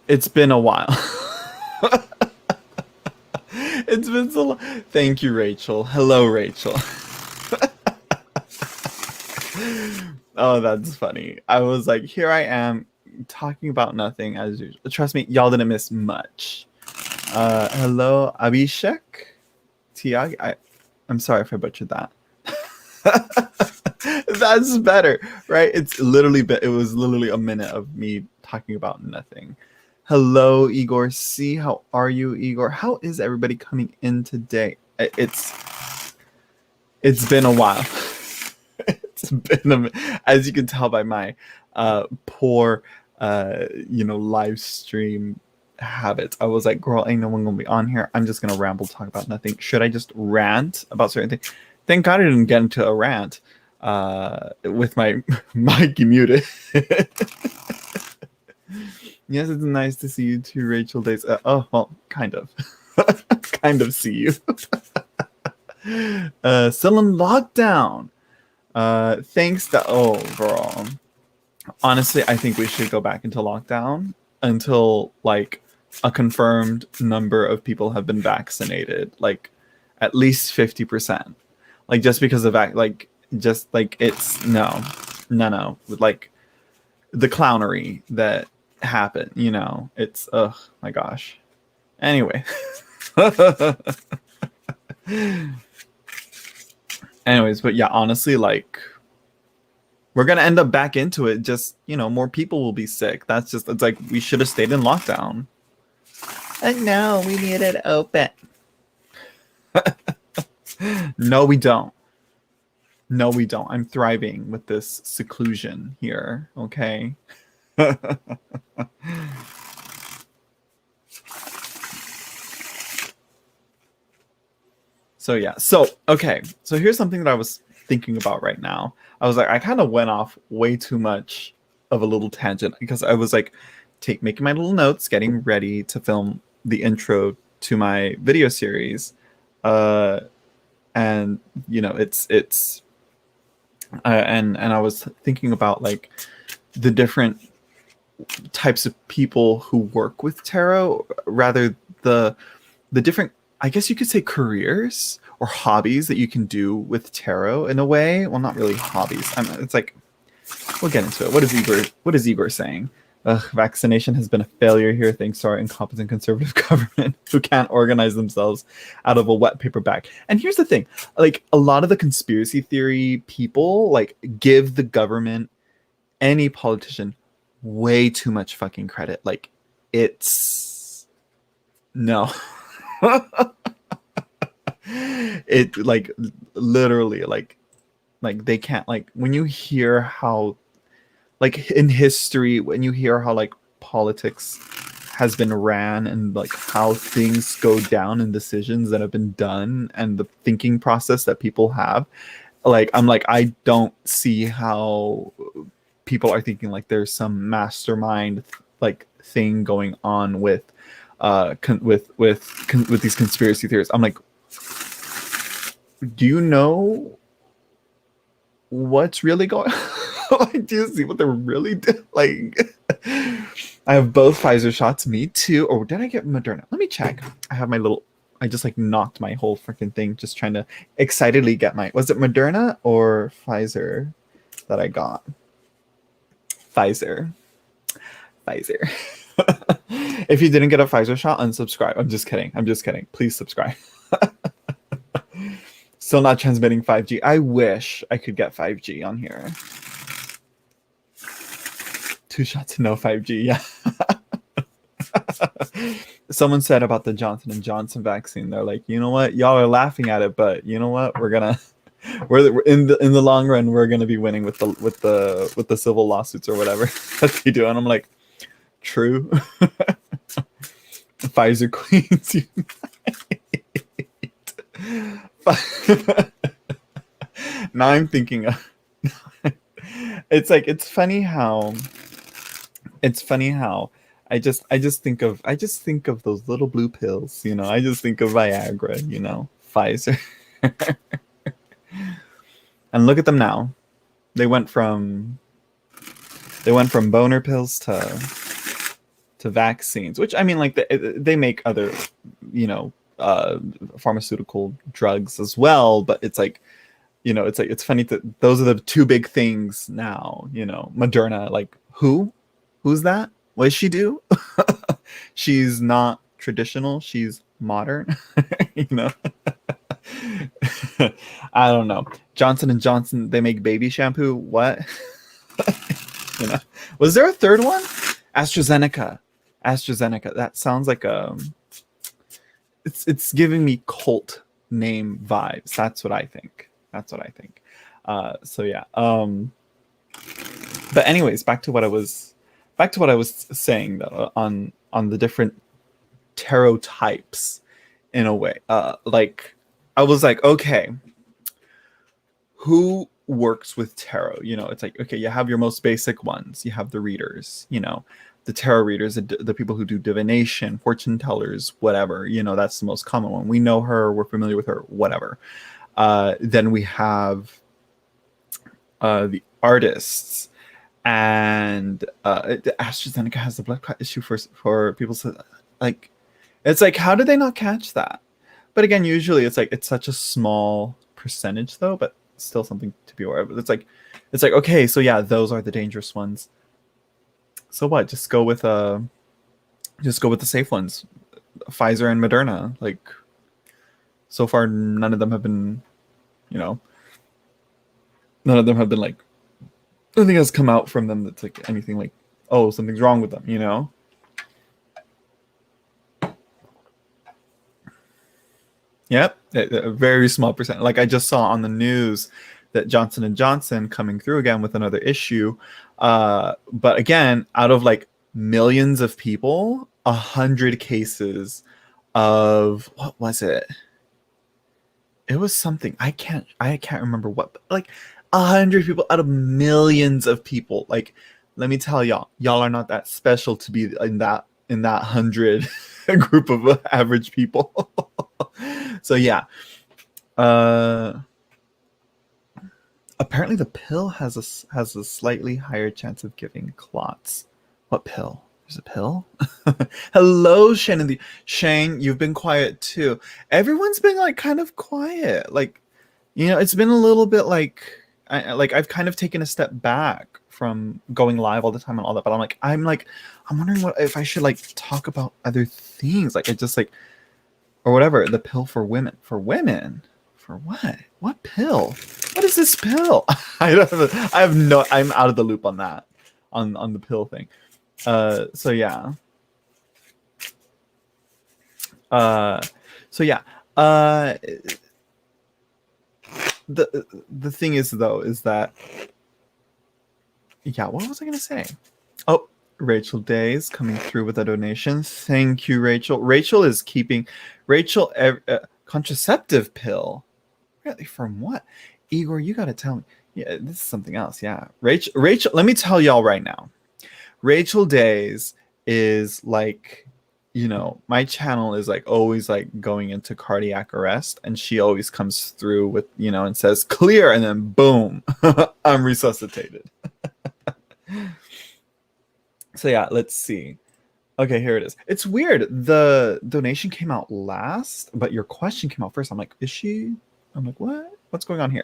It's been a while. It's been so long. Thank you, Rachel. Hello, Rachel. Oh, that's funny. I was like, here I am talking about nothing as usual. Trust me, y'all didn't miss much. Hello, Abhishek. Tiag. I'm sorry if I butchered that. That's better, right? It was literally a minute of me talking about nothing. Hello, Igor C. How are you, Igor? How is everybody coming in today? It's been a while. As you can tell by my poor live stream habits. I was like, girl, ain't no one gonna be on here. I'm just gonna ramble, talk about nothing. Should I just rant about certain things? Thank God I didn't get into a rant with my mic muted. Yes, it's nice to see you too, Rachel Days. Oh, well, kind of. Kind of see you. Still in lockdown. Thanks to girl. Honestly, I think we should go back into lockdown until like a confirmed number of people have been vaccinated, like at least 50%. Like just because of that, like just like it's no, like the clownery that happened, it's my gosh. Anyway. Anyways, but yeah, honestly, like we're gonna end up back into it. Just more people will be sick. It's like we should have stayed in lockdown. And no, we need it open. No, we don't. No, we don't. I'm thriving with this seclusion here. Okay. So yeah. So okay. So here's something that I was thinking about right now. I was like, I kind of went off way too much of a little tangent because I was like making my little notes, getting ready to film the intro to my video series. And it's and I was thinking about like the different types of people who work with tarot, rather the different, I guess you could say, careers or hobbies that you can do with tarot in a way. Well, not really hobbies. It's like, we'll get into it. What is Igor saying? Vaccination has been a failure here thanks to our incompetent conservative government who can't organize themselves out of a wet paper bag. And here's the thing, like a lot of the conspiracy theory people like give the government, any politician, way too much fucking credit. Like it's no. It like literally like they can't, like when you hear how like in history, when you hear how like politics has been ran and like how things go down and decisions that have been done and the thinking process that people have, like I'm like, I don't see how people are thinking like there's some mastermind like thing going on with with these conspiracy theories. I'm like, do you know what's really going on? Do you see what they're really doing? Like, I have both Pfizer shots. Me too. Or did I get Moderna? Let me check. I have my little, I just like knocked my whole freaking thing just trying to excitedly get my, was it Moderna or Pfizer that I got? Pfizer. If you didn't get a Pfizer shot, unsubscribe. I'm just kidding. Please subscribe. Still not transmitting 5G. I wish I could get 5G on here. 2 shots, no 5G. Yeah. Someone said about the Johnson & Johnson vaccine, they're like, you know what? Y'all are laughing at it, but you know what? We're in the long run, we're gonna be winning with the civil lawsuits or whatever that they do. And I'm like, true. Pfizer Queens unite. Now I'm thinking of, it's like, it's funny how I just think of those little blue pills, I just think of Viagra, Pfizer. And look at them now. They went from boner pills to to vaccines, which I mean, like they make other, you know, pharmaceutical drugs as well, but it's like, you know, it's like, it's funny that those are the two big things now, you know. Moderna, like, who's that? What does she do? She's not traditional, she's modern. You know. I don't know. Johnson and Johnson, they make baby shampoo. What? You know, was there a third one? AstraZeneca. AstraZeneca. That sounds like it's giving me cult name vibes. That's what I think. That's what I think. So yeah. But anyways, back to what I was saying though, on the different tarot types in a way. Like I was like, okay, who works with tarot? You know, it's like, okay, you have your most basic ones. You have the readers, you know, the tarot readers, the people who do divination, fortune tellers, whatever. You know, that's the most common one. We know her, we're familiar with her, whatever. Then we have the artists, and AstraZeneca has the blood clot issue for people. So, like, it's like, how did they not catch that? But again, usually it's like, it's such a small percentage though, but still something to be aware of. It's like, okay, so yeah, those are the dangerous ones. So what? Just go with the safe ones, Pfizer and Moderna. Like, so far, none of them have been, you know, like, nothing has come out from them that's like anything like, oh, something's wrong with them, you know. Yep, a very small percent. Like I just saw on the news that Johnson and Johnson coming through again with another issue. But again, out of like millions of people, 100 cases of, what was it? It was something, I can't remember what, but like 100 people out of millions of people. Like, let me tell y'all are not that special to be in that 100 group of average people. So yeah, apparently the pill has a slightly higher chance of giving clots. What pill? There's a pill? Hello, Shane. Shane, you've been quiet too. Everyone's been like kind of quiet. Like, you know, it's been a little bit like, I've kind of taken a step back from going live all the time and all that. But I'm wondering what if I should like talk about other things. Like I just like, or whatever, the pill for women. For women? For what? What pill? What is this pill? I'm out of the loop on that. On the pill thing. So yeah. The thing is though, is that, yeah, what was I gonna say? Oh, Rachel Days coming through with a donation. Thank you, Rachel. Rachel is keeping contraceptive pill. Really? From what? Igor, you gotta tell me. Yeah, this is something else. Yeah. Rachel, let me tell y'all right now. Rachel Days is like, you know, my channel is like always like going into cardiac arrest, and she always comes through with, you know, and says clear, and then boom, I'm resuscitated. So yeah, let's see. Okay, here it is. It's weird. The donation came out last, but your question came out first. I'm like, is she? I'm like, what? What's going on here?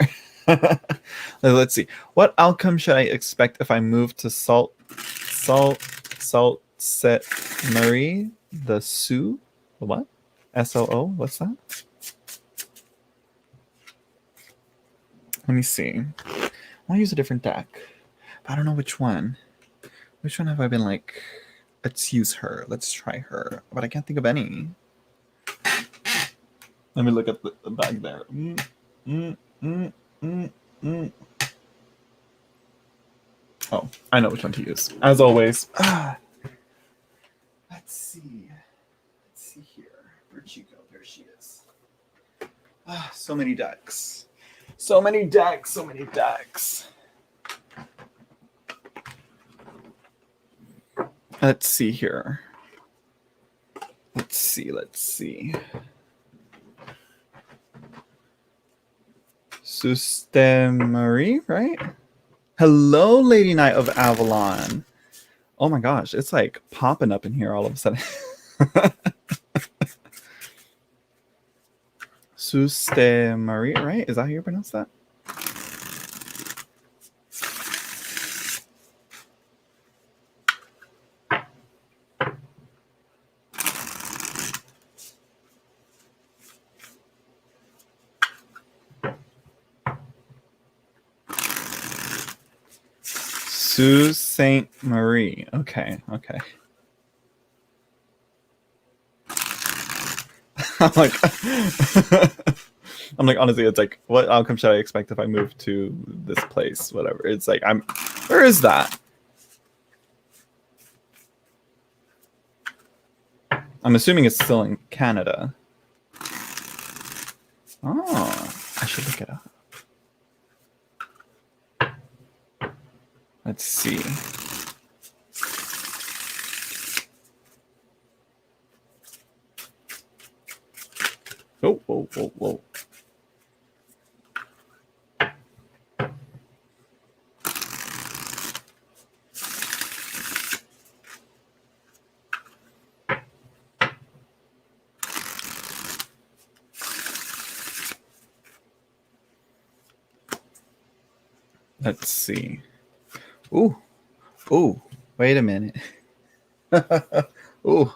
Let's see. What outcome should I expect if I move to Sault Ste. Marie, the Sioux? The what? SOO? What's that? Let me see. I want to use a different deck. I don't know which one. Which one have I been like, let's use her. Let's try her. But I can't think of any. Let me look at the bag there. Oh, I know which one to use. As always. Let's see. Let's see here. Where'd she go? There she is. So many decks. So many decks. So many decks. Let's see here. Let's see. Sault Marie, right? Hello, Lady Knight of Avalon. Oh my gosh, it's like popping up in here all of a sudden. Suste Marie, right? Is that how you pronounce that? Sault Sainte Marie. Okay, okay. I'm like, I'm like, honestly, it's like, what outcome should I expect if I move to this place? Whatever. It's like, where is that? I'm assuming it's still in Canada. Oh, I should look it up. Let's see. Oh, whoa, whoa, whoa. Let's see. Ooh, ooh, wait a minute. Ooh.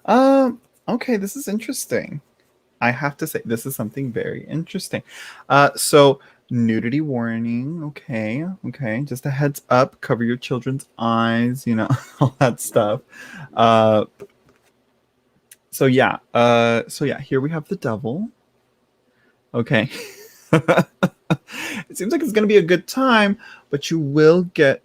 Okay, this is interesting. I have to say, this is something very interesting. So nudity warning. Okay, okay. Just a heads up. Cover your children's eyes. You know, all that stuff. So yeah. So yeah. Here we have the devil. Okay. It seems like it's gonna be a good time, but you will get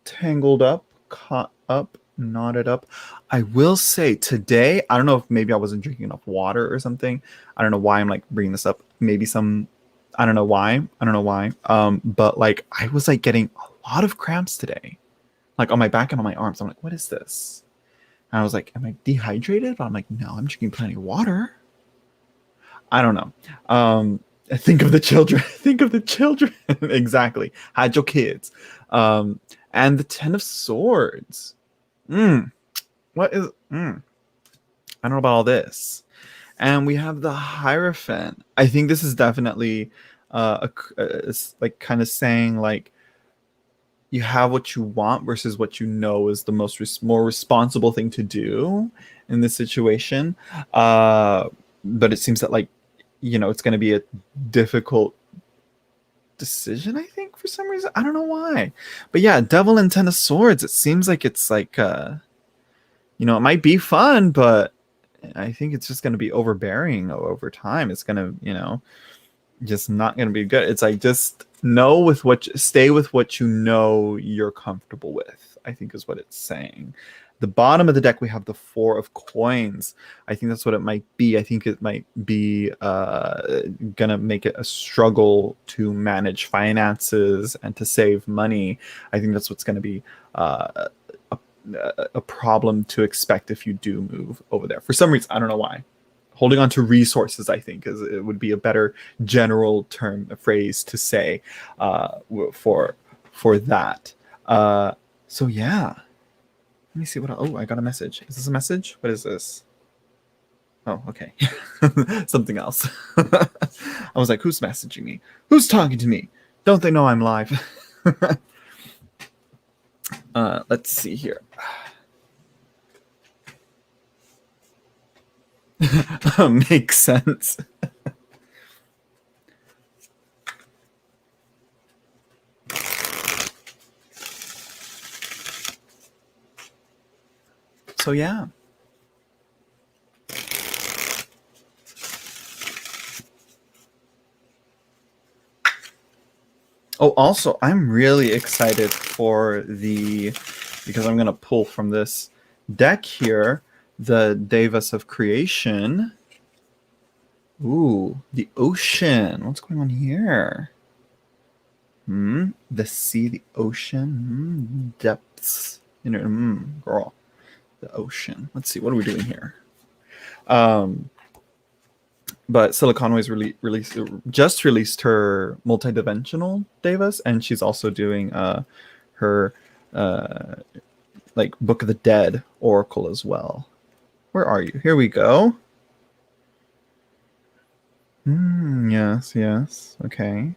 tangled up, caught up, knotted up. I will say today, I don't know if maybe I wasn't drinking enough water or something. I don't know why I'm like bringing this up. Maybe I don't know why. I don't know why. But like I was like getting a lot of cramps today, like on my back and on my arms. I'm like, what is this? And I was like, am I dehydrated? But I'm like, no, I'm drinking plenty of water. I don't know. Think of the children. Think of the children. Exactly. Had your kids. And the Ten of Swords. What is? I don't know about all this. And we have the Hierophant. I think this is definitely like kind of saying like you have what you want versus what you know is the more responsible thing to do in this situation. But it seems that like it's going to be a difficult decision, I think, for some reason. I don't know why. But yeah, Devil and Ten of Swords, it seems like it's like it might be fun, but I think it's just going to be overbearing over time. It's going to, just not going to be good. It's like just stay with what you know you're comfortable with, I think is what it's saying. The bottom of the deck, we have the Four of Coins. I think that's what it might be. I think it might be going to make it a struggle to manage finances and to save money. I think that's what's going to be a problem to expect if you do move over there. For some reason, I don't know why. Holding on to resources, I think, it would be a better general term, a phrase to say for that. So yeah. Let me see what. Oh, I got a message. Is this a message? What is this? Oh, okay. Something else. I was like, who's messaging me? Who's talking to me? Don't they know I'm live? Let's see here. Makes sense. So yeah. Oh, also, I'm really excited for because I'm going to pull from this deck here, the Devas of Creation. Ooh, the ocean. What's going on here? The sea, the ocean, depths. Girl, the ocean. Let's see, what are we doing here? But Silicon Ways just released her multidimensional Devas, and she's also doing her like Book of the Dead oracle as well. Where are you? Here we go. Yes, yes. Okay.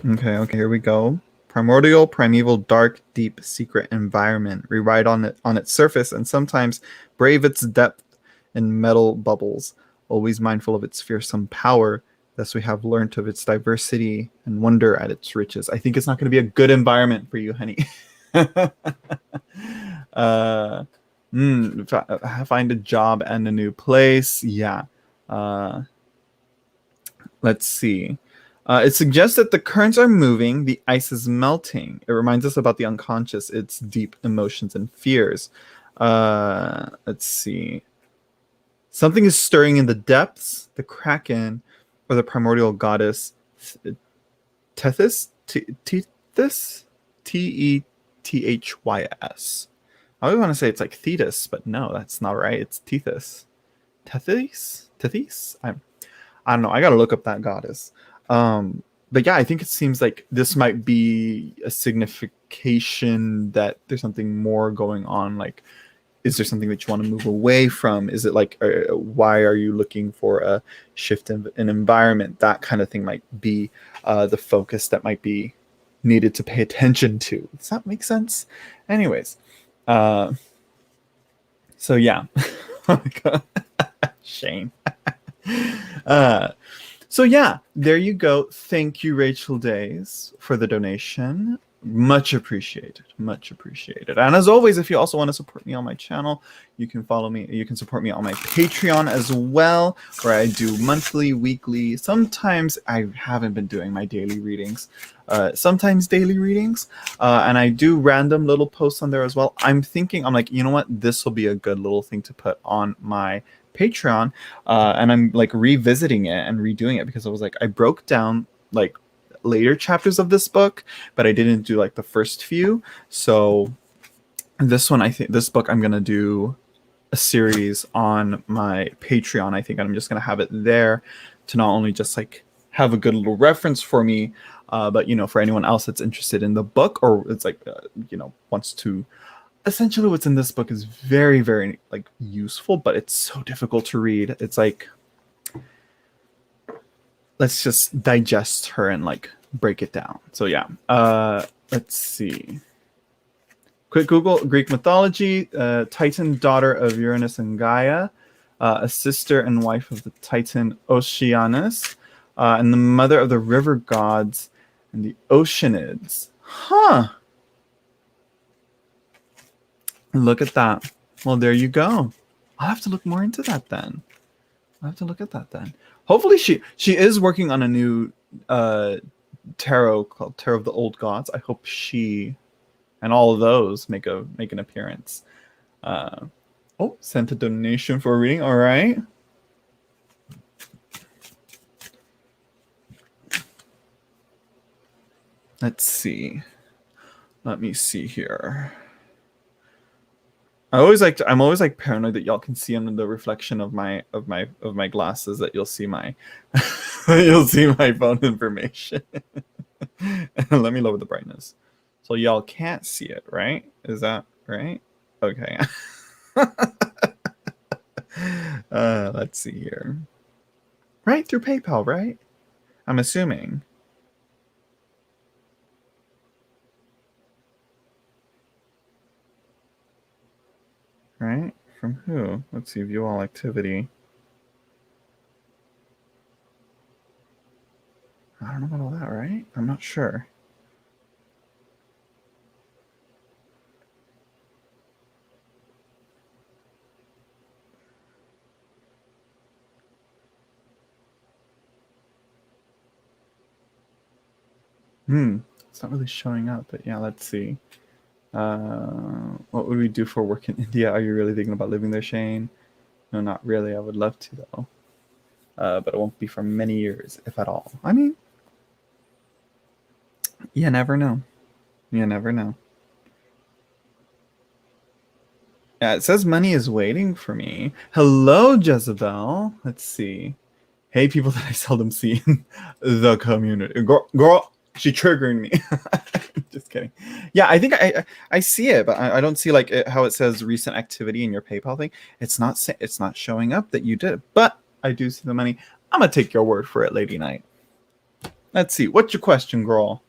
Okay, okay, here we go. Primordial, primeval, dark, deep, secret environment. Rewrite on its surface and sometimes brave its depth in metal bubbles, always mindful of its fearsome power. Thus we have learnt of its diversity and wonder at its riches. I think it's not going to be a good environment for you, honey. uh, Find a job and a new place. Yeah. Uh, let's see. It suggests that the currents are moving, the ice is melting. It reminds us about the unconscious, its deep emotions and fears. Let's see. Something is stirring in the depths, the kraken, or the primordial goddess Tethys? Tethys? Tethys. I always want to say it's like Thetis, but no, that's not right. It's Tethys. Tethys? Tethys? I don't know. I gotta look up that goddess. But yeah, I think it seems like this might be a signification that there's something more going on. Like, is there something that you want to move away from? Is it like, why are you looking for a shift in an environment? That kind of thing might be the focus that might be needed to pay attention to. Does that make sense? Anyways, so yeah. Oh my God. Shame. So yeah, there you go. Thank you, Rachel Days, for the donation. Much appreciated. Much appreciated. And as always, if you also want to support me on my channel, you can follow me. You can support me on my Patreon as well, where I do monthly, weekly. Sometimes I haven't been doing my daily readings. Sometimes daily readings. And I do random little posts on there as well. I'm like, you know what? This will be a good little thing to put on my Patreon. And I'm like revisiting it and redoing it because I was like, I broke down like later chapters of this book, but I didn't do like the first few. So this book I'm gonna do a series on my Patreon. I think I'm just gonna have it there to not only just like have a good little reference for me, but you know, for anyone else that's interested in the book or it's like you know, wants to. Essentially what's in this book is very, very like useful, but it's so difficult to read. It's like, let's just digest her and like break it down. So yeah, let's see. Quick Google: Greek mythology, Titan, daughter of Uranus and Gaia, a sister and wife of the Titan Oceanus, and the mother of the river gods and the Oceanids. Huh. Look at that. Well, there you go. I'll have to look more into that then. I'll have to look at that then. Hopefully she is working on a new tarot called Tarot of the Old Gods. I hope she and all of those make an appearance. Oh, sent a donation for a reading. All right. Let's see. Let me see here. I'm always like paranoid that y'all can see under the reflection of my glasses that you'll see my phone information. Let me lower the brightness. So y'all can't see it, right? Is that right? Okay. Let's see here. Right through PayPal, right? I'm assuming. Right? From who? Let's see, view all activity. I don't know about all that, right? I'm not sure. It's not really showing up, but yeah, let's see. What would we do for work in India? Are you really thinking about living there, Shane? No, not really. I would love to, though. But it won't be for many years, if at all. I mean, you never know. You never know. Yeah, it says money is waiting for me. Hello, Jezebel. Let's see. Hey, people that I seldom see in the community. Girl, She triggered me. Just kidding. Yeah, I think I see it, but I don't see like how it says recent activity in your PayPal thing. It's not showing up that you did, but I do see the money. I'm gonna take your word for it, Lady Knight. Let's see. What's your question, girl?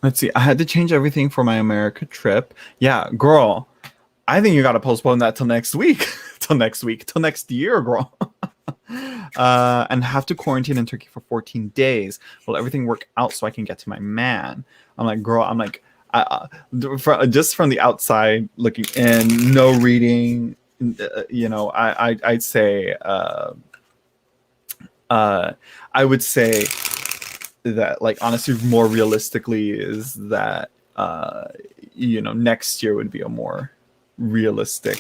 Let's see. I had to change everything for my America trip. Yeah, girl. I think you got to postpone that till next week. Till next year, girl. And have to quarantine in Turkey for 14 days. Will everything work out so I can get to my man? I'm like, girl, I'm like, just from the outside looking in, no reading, you know, I'd say, I would say that, like, honestly, more realistically is that, you know, next year would be a more realistic,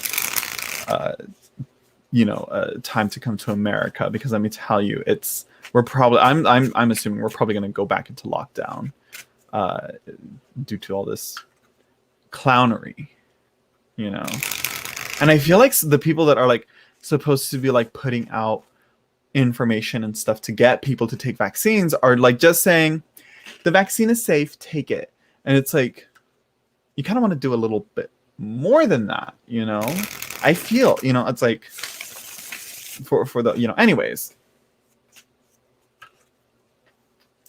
time to come to America, because let me tell you, I'm assuming we're probably going to go back into lockdown, due to all this clownery, you know. And I feel like the people that are like supposed to be like putting out information and stuff to get people to take vaccines are like just saying the vaccine is safe, take it. And it's like, you kind of want to do a little bit more than that, you know. I feel, you know, it's like for the, you know, anyways,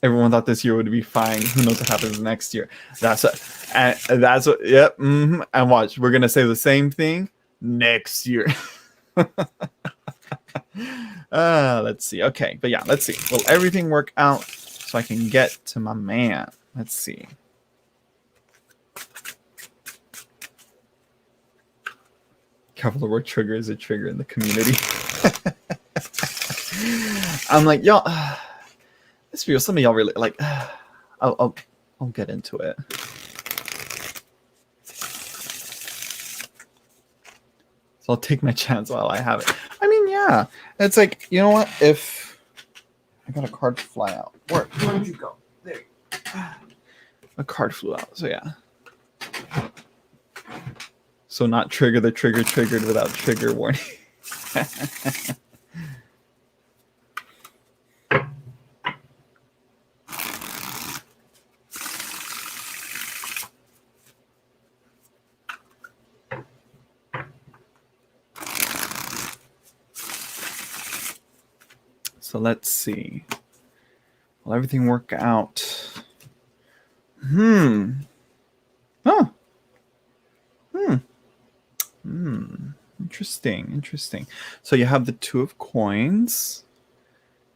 everyone thought this year would be fine. Who knows what happens next year? That's what. Yep. And watch, we're gonna say the same thing next year. Let's see. Okay, but yeah, let's see. Will everything work out so I can get to my man? Let's see. Careful, the word trigger is a trigger in the community. I'm like, y'all. This video, some of y'all really like. I'll get into it. So I'll take my chance while I have it. I mean, yeah, it's like, you know what? If I got a card fly out, where did you go? There. A card flew out. So yeah. So not trigger the trigger triggered without trigger warning. So let's see. Will everything work out? Oh. Interesting. So you have the Two of Coins.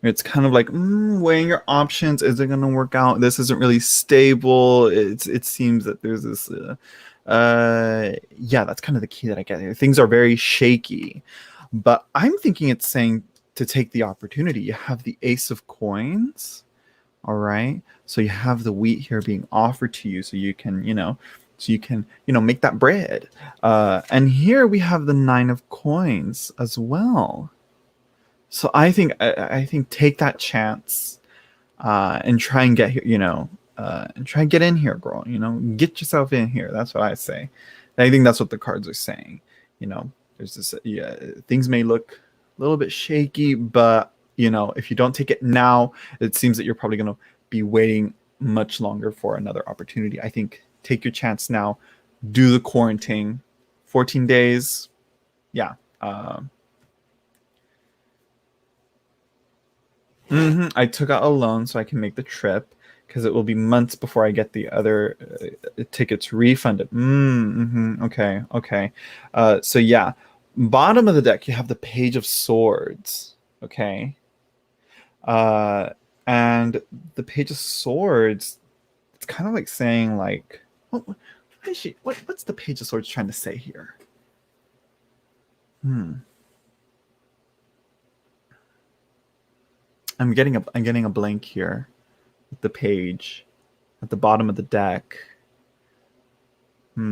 It's kind of like weighing your options. Is it going to work out? This isn't really stable. It seems that there's this. Yeah, that's kind of the key that I get here. Things are very shaky, but I'm thinking it's saying to take the opportunity. You have the Ace of Coins. All right. So you have the wheat here being offered to you, so you can, make that bread. And here we have the Nine of Coins as well. So I think take that chance, and try and get here, and try and get in here, girl. Get yourself in here. That's what I say. And I think that's what the cards are saying. There's this, things may look a little bit shaky, but if you don't take it now, it seems that you're probably going to be waiting much longer for another opportunity. I think take your chance now. Do the quarantine, 14 days. Yeah. I took out a loan so I can make the trip, because it will be months before I get the other tickets refunded. Okay. So yeah, bottom of the deck, you have the Page of Swords. Okay. And the Page of Swords, it's kind of like saying like, what's the Page of Swords trying to say here? I'm getting a blank here with the page at the bottom of the deck. Why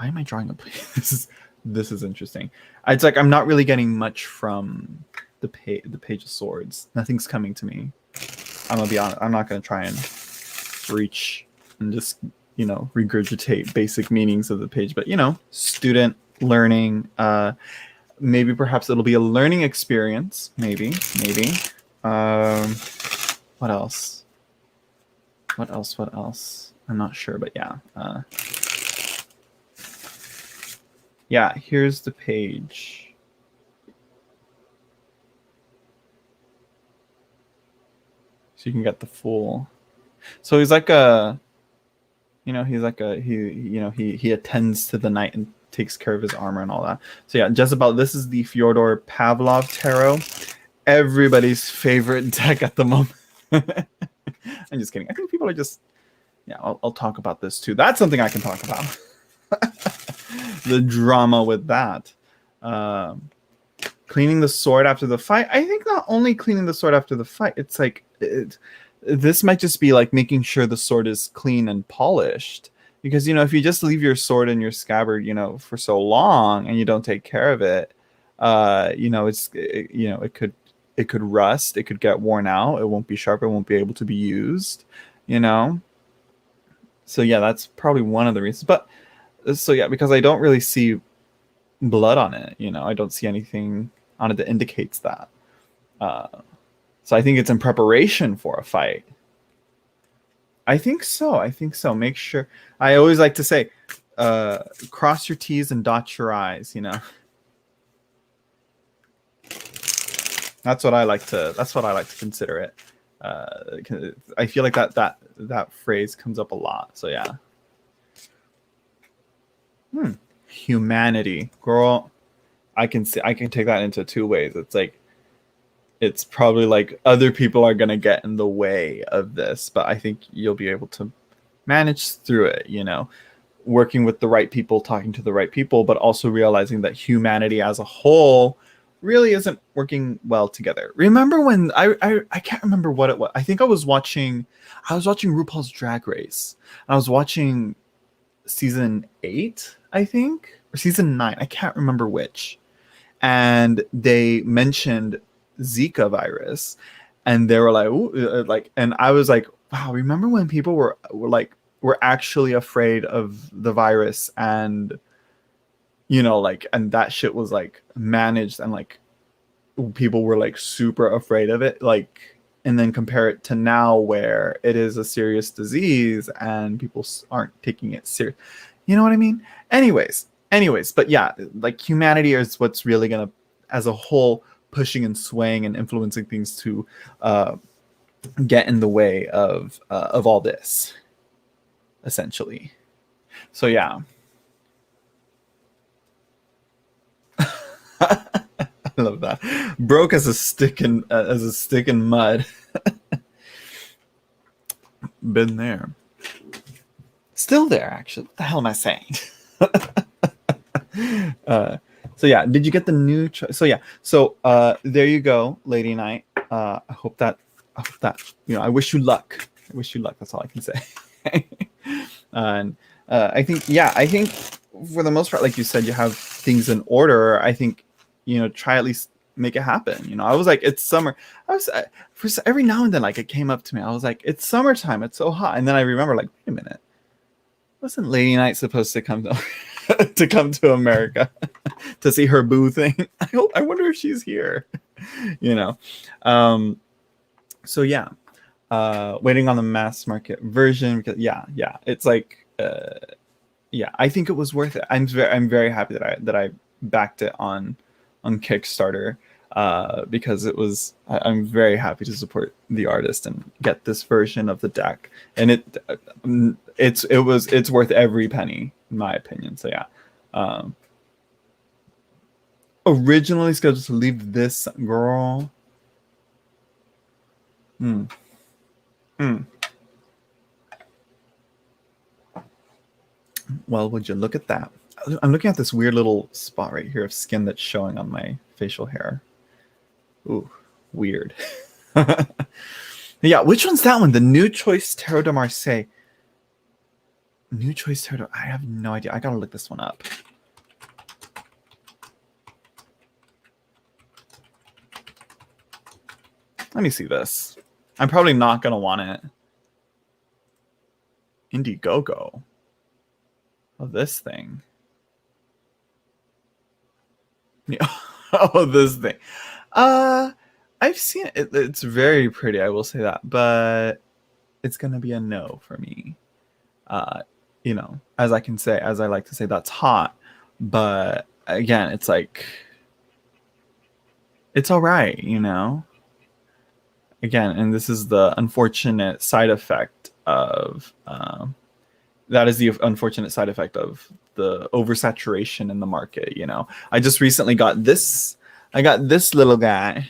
am I drawing a page? this is interesting. It's like I'm not really getting much from the Page of Swords. Nothing's coming to me. I'm gonna be honest. I'm not gonna try and reach and just regurgitate basic meanings of the page, but student learning. Maybe perhaps it'll be a learning experience. Maybe. What else? What else? I'm not sure, but yeah. Yeah, here's the page. So you can get the full. So he's like a, he attends to the knight and takes care of his armor and all that. So yeah, Jezebel, this is the Fyodor Pavlov Tarot. Everybody's favorite deck at the moment. I'm just kidding. I think people are just, I'll talk about this too. That's something I can talk about. The drama with that. Cleaning the sword after the fight. I think not only cleaning the sword after the fight, it's like, this might just be like making sure the sword is clean and polished. Because, if you just leave your sword in your scabbard, for so long and you don't take care of it, it could rust, it could get worn out, it won't be sharp, it won't be able to be used, So yeah, that's probably one of the reasons. But so yeah, because I don't really see blood on it, I don't see anything on it that indicates that. So I think it's in preparation for a fight. I think so. Make sure. I always like to say, cross your T's and dot your I's, That's what I like to consider it. I feel like that phrase comes up a lot. So yeah. Humanity, girl. I can take that into two ways. It's like, it's probably like other people are going to get in the way of this, but I think you'll be able to manage through it, working with the right people, talking to the right people, but also realizing that humanity as a whole really isn't working well together. Remember when I can't remember what it was. I think I was watching RuPaul's Drag Race. I was watching season 8, I think, or season 9. I can't remember which. And they mentioned Zika virus, and they were like, ooh, and I was like, wow, remember when people were actually afraid of the virus, and and that shit was like managed, and like people were like super afraid of it, and then compare it to now where it is a serious disease and people aren't taking it serious. You know what I mean? Anyways, but yeah, like humanity is what's really gonna, as a whole, pushing and swaying and influencing things to get in the way of all this, essentially. So yeah. I love that. Broke as a stick in mud. Been there. Still there, actually. What the hell am I saying? So yeah, did you get the new there you go, Lady Knight. I hope that I wish you luck. That's all I can say. And I think for the most part, like you said, you have things in order. I think try at least make it happen. I was like, it's summer. For every now and then, like, it came up to me. I was like, it's summertime, it's so hot. And then I remember, like, wait a minute, wasn't Lady Knight supposed to come to America to see her boo thing? I wonder if she's here. So yeah, waiting on the mass market version, because it's like I think it was worth it. I'm very happy that I backed it on Kickstarter, because I'm very happy to support the artist and get this version of the deck, and it's worth every penny, in my opinion. So yeah, originally scheduled to leave this girl. Well, would you look at that? I'm looking at this weird little spot right here of skin that's showing on my facial hair. Ooh, weird. Yeah, which one's that one? The New Choice Tarot de Marseille. New Choice Tarot. I have no idea. I gotta look this one up. Let me see this. I'm probably not gonna want it. Indiegogo. Oh, this thing. Yeah. Oh, this thing. Uh, I've seen it. It's very pretty. I will say that, but it's gonna be a no for me. Uh, as I like to say, that's hot. But again, it's like it's all right. Again, and this is the unfortunate side effect of that is the unfortunate side effect of the oversaturation in the market. I just recently got this. I got this little guy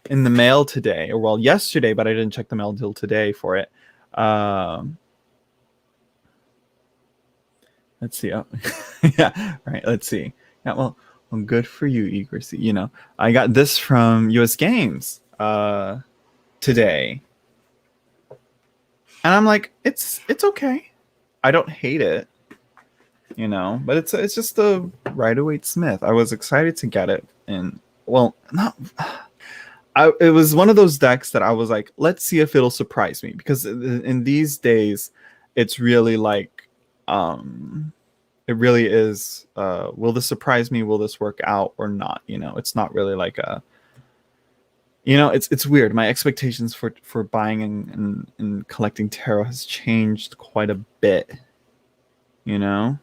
in the mail today, or well, yesterday, but I didn't check the mail until today for it. Let's see. Oh, yeah, right. Let's see. Yeah, well, good for you, Eagersy. I got this from US Games today, and I'm like, it's okay. I don't hate it, but it's just a Rider-Waite Smith. I was excited to get it, and well, not. It was one of those decks that I was like, let's see if it'll surprise me, because in these days, it's really like, it really is. Will this surprise me? Will this work out or not? It's not really like a. It's weird. My expectations for buying and collecting tarot has changed quite a bit. The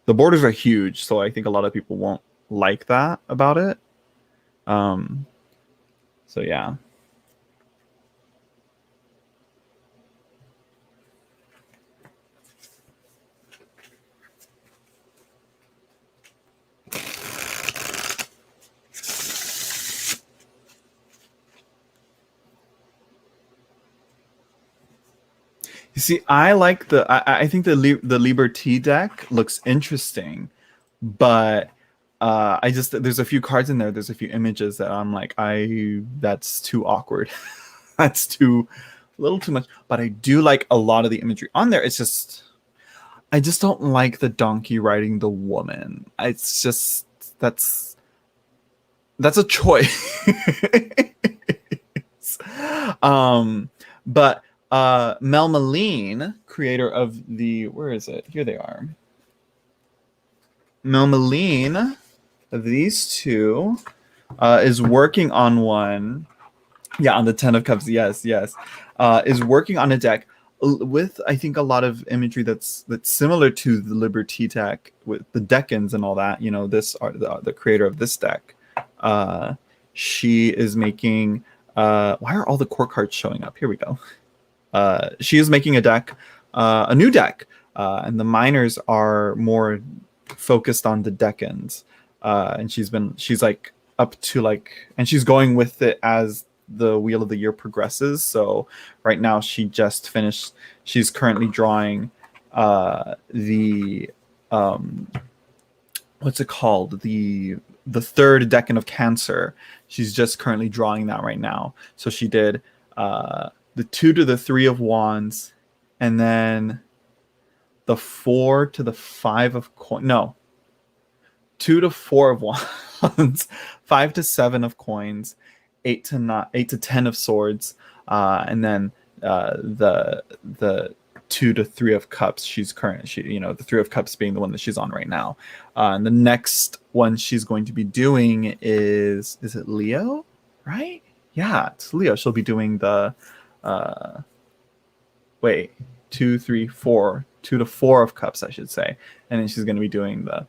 borders are huge, so I think a lot of people won't like that about it. So yeah. You see, I think the Liberty deck looks interesting, but there's a few cards in there. There's a few images that I'm like, that's too awkward. That's a little too much. But I do like a lot of the imagery on there. It's just, I just don't like the donkey riding the woman. It's just that's a choice. But Mel Meline, creator of where is it? Here they are. Mel Meline of these two is working on one. Yeah, on the 10 of Cups. Yes. Is working on a deck with, I think, a lot of imagery that's similar to the Liberty deck with the Decans and all that. This are the creator of this deck. She is making. Why are all the core cards showing up? Here we go. She is making a deck, a new deck, and the minors are more focused on the Decans. And she's like up to like, and she's going with it as the Wheel of the Year progresses. So right now she just finished. She's currently drawing the what's it called? The third Decan of Cancer. She's just currently drawing that right now. So she did the 2 to the 3 of Wands, and then the 4 to the 5 of coins. No, 2 to 4 of Wands, 5 to 7 of coins, 8 to 10 of swords, and then the 2 to 3 of cups. The 3 of cups being the one that she's on right now. And the next one she's going to be doing is it Leo? Right? Yeah, it's Leo. She'll be doing the 2, 3, 4, 2 to 4 of cups, I should say. And then she's going to be doing the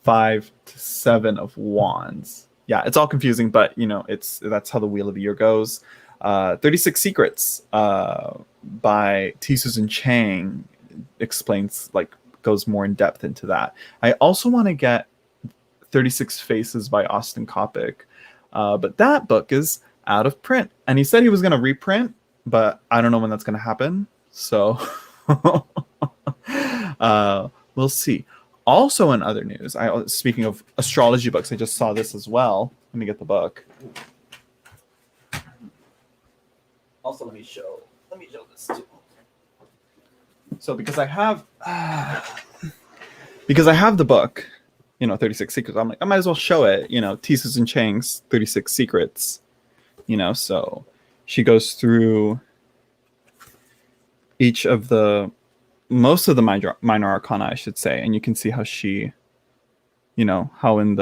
5 to 7 of wands. Yeah, it's all confusing, but that's how the Wheel of the Year goes. 36 Secrets by T. Susan Chang goes more in depth into that. I also want to get 36 Faces by Austin Coppock, but that book is out of print, and he said he was going to reprint, but I don't know when that's going to happen. So we'll see. Also, in other news, speaking of astrology books, I just saw this as well. Let me get the book. Also, let me show this too. So because I have the book, 36 Secrets, I'm like, I might as well show it. T. Susan Chang's 36 Secrets. So she goes through each of the most of the minor arcana, I should say, and you can see how she, how in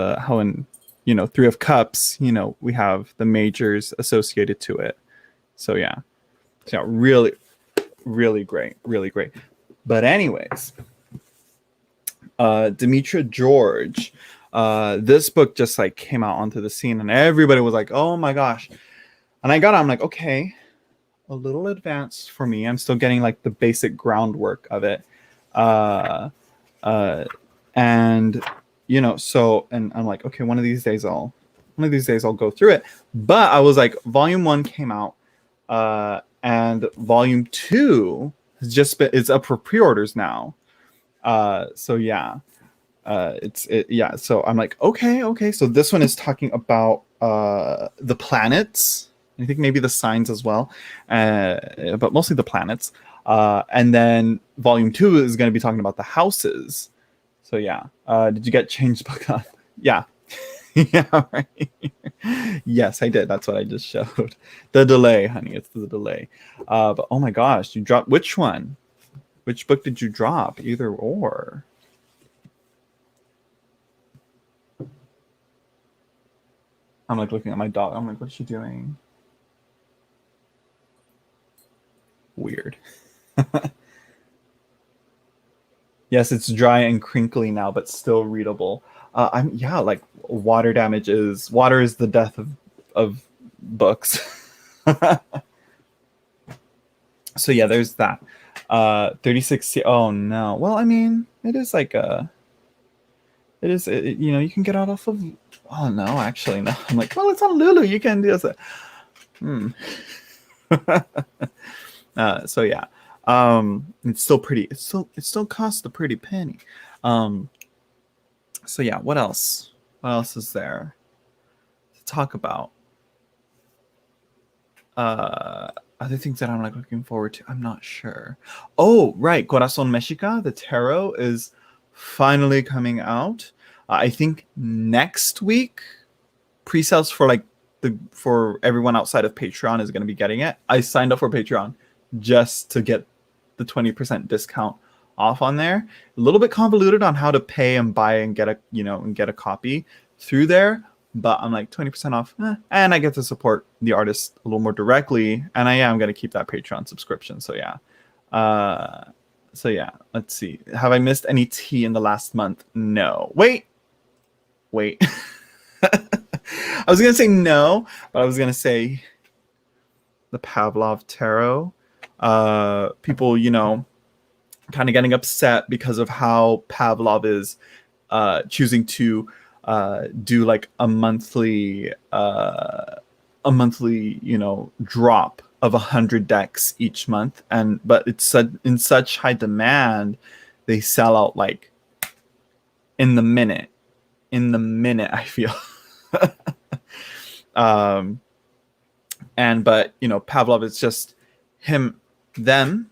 Three of Cups, we have the majors associated to it. So yeah, really, really great, really great. But anyways, Demetra George, this book just like came out onto the scene, and everybody was like, "Oh my gosh!" And I'm like, okay, a little advanced for me. I'm still getting like the basic groundwork of it. Uh, uh, and and I'm like, okay, one of these days I'll go through it. But I was like, volume 1 came out, and volume 2 it's up for pre-orders now. So yeah. So I'm like, okay. So this one is talking about the planets. I think maybe the signs as well, but mostly the planets. And then volume 2 is going to be talking about the houses. So yeah, did you get changed book on? Yeah, yeah, right. Yes, I did. That's what I just showed. The delay, honey. It's the delay. But oh my gosh, you dropped which one? Which book did you drop? Either or. I'm like looking at my dog. I'm like, what's she doing? Weird. Yes, it's dry and crinkly now, but still readable. Like water is the death of books. So yeah, there's that. 36. Oh no. Well, I mean, it is like you can get out off of. Oh no, actually no. I'm like, well, it's on Lulu. You can do this. So yeah, it's still pretty. It still costs a pretty penny. So yeah, what else? What else is there to talk about? Other things that I'm like looking forward to. I'm not sure. Oh, right, Corazon Mexica, the tarot is finally coming out. I think next week. Pre-sales for for everyone outside of Patreon is going to be getting it. I signed up for Patreon just to get the 20% discount off on there. A little bit convoluted on how to pay and buy and get a copy through there, but I'm like 20% off, and I get to support the artist a little more directly, and I am going to keep that Patreon subscription. So yeah. Let's see. Have I missed any tea in the last month? No. Wait. I was going to say no, but I was going to say the Pavlov tarot. People, kind of getting upset because of how Pavlov is choosing to do like a monthly, drop of 100 decks each month. But it's in such high demand, they sell out like in the minute, I feel. But Pavlov is just them,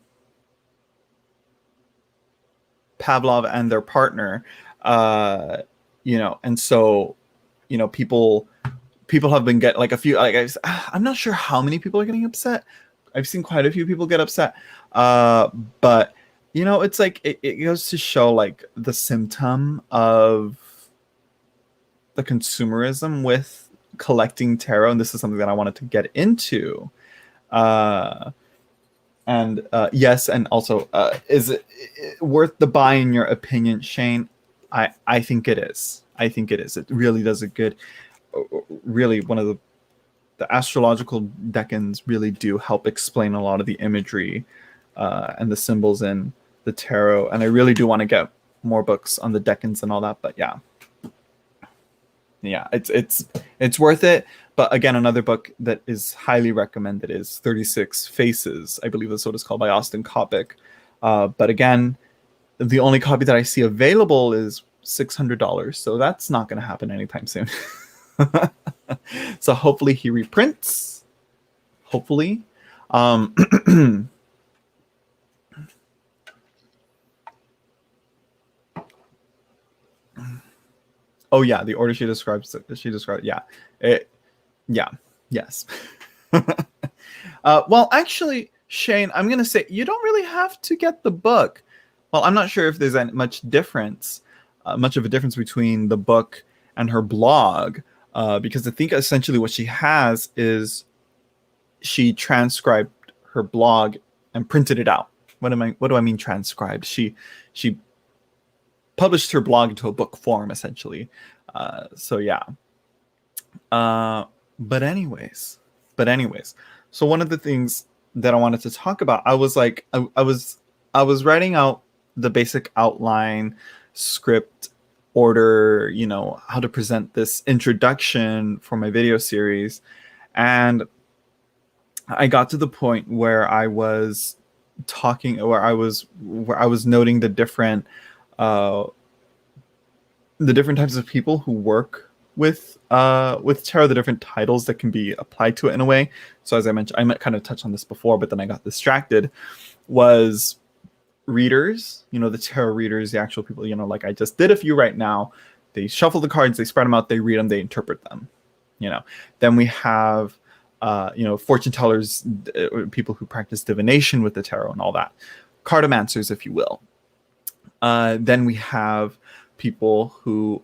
Pavlov and their partner, and so people have been getting like a few, I'm not sure how many people are getting upset. I've seen quite a few people get upset, but it's like it goes to show like the symptom of the consumerism with collecting tarot, and this is something that I wanted to get into. Yes, and also, is it worth the buy in your opinion, Shane? I think it is. It really does a good. Really, one of the astrological decans really do help explain a lot of the imagery and the symbols in the tarot, and I really do want to get more books on the decans and all that. But yeah, it's worth it. But again, another book that is highly recommended is 36 Faces. I believe that's what it's called, by Austin Coppock. But again, the only copy that I see available is $600, so that's not going to happen anytime soon. So hopefully he reprints. Hopefully. Oh yeah, the order she described. Yeah, yes. Well, actually, Shane, I'm going to say you don't really have to get the book. Well, I'm not sure if there's much difference, much of a difference between the book and her blog, because I think essentially what she has is she transcribed her blog and printed it out. What do I mean transcribed? She published her blog into a book form essentially. So yeah. But anyways, so one of the things that I wanted to talk about, I was like, I was writing out the basic outline, script, order, how to present this introduction for my video series, and I got to the point where I was noting uh, the different types of people who work with tarot, the different titles that can be applied to it in a way. So as I mentioned, I might kind of touch on this before, but then I got distracted. Was readers, the tarot readers, the actual people, like I just did a few right now. They shuffle the cards, they spread them out, they read them, they interpret them. Then we have fortune tellers, people who practice divination with the tarot and all that, cartomancers, if you will. Then we have people who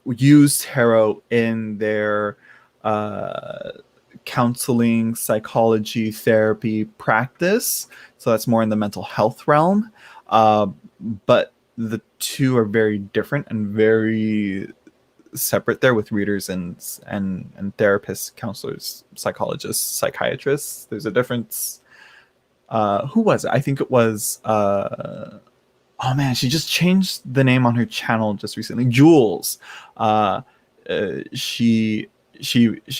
use tarot in their counseling, psychology, therapy practice. So that's more in the mental health realm. But the two are very different and very separate there, with readers and therapists, counselors, psychologists, psychiatrists. There's a difference. Who was it? I think it was oh man, she just changed the name on her channel just recently. Jules. She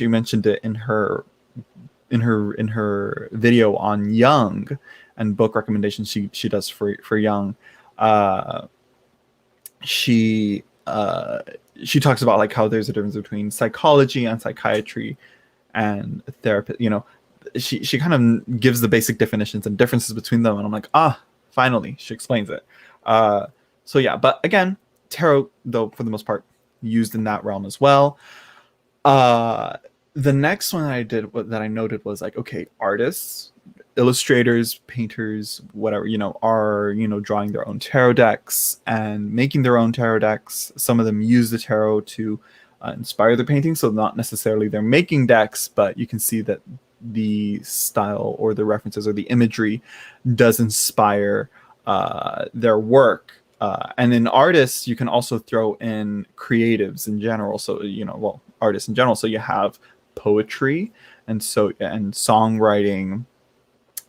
mentioned it in her video on Jung and book recommendations she does for Jung. She talks about like how there's a difference between psychology and psychiatry and therapy. She kind of gives the basic definitions and differences between them, and I'm like, finally, she explains it. So yeah, but again, tarot, though, for the most part, used in that realm as well. The next one that I noted was like, okay, artists, illustrators, painters, whatever, are, drawing their own tarot decks and making their own tarot decks. Some of them use the tarot to inspire their paintings. So not necessarily they're making decks, but you can see that the style or the references or the imagery does inspire their work. And in artists, you can also throw in creatives in general. So, artists in general. So you have poetry and songwriting,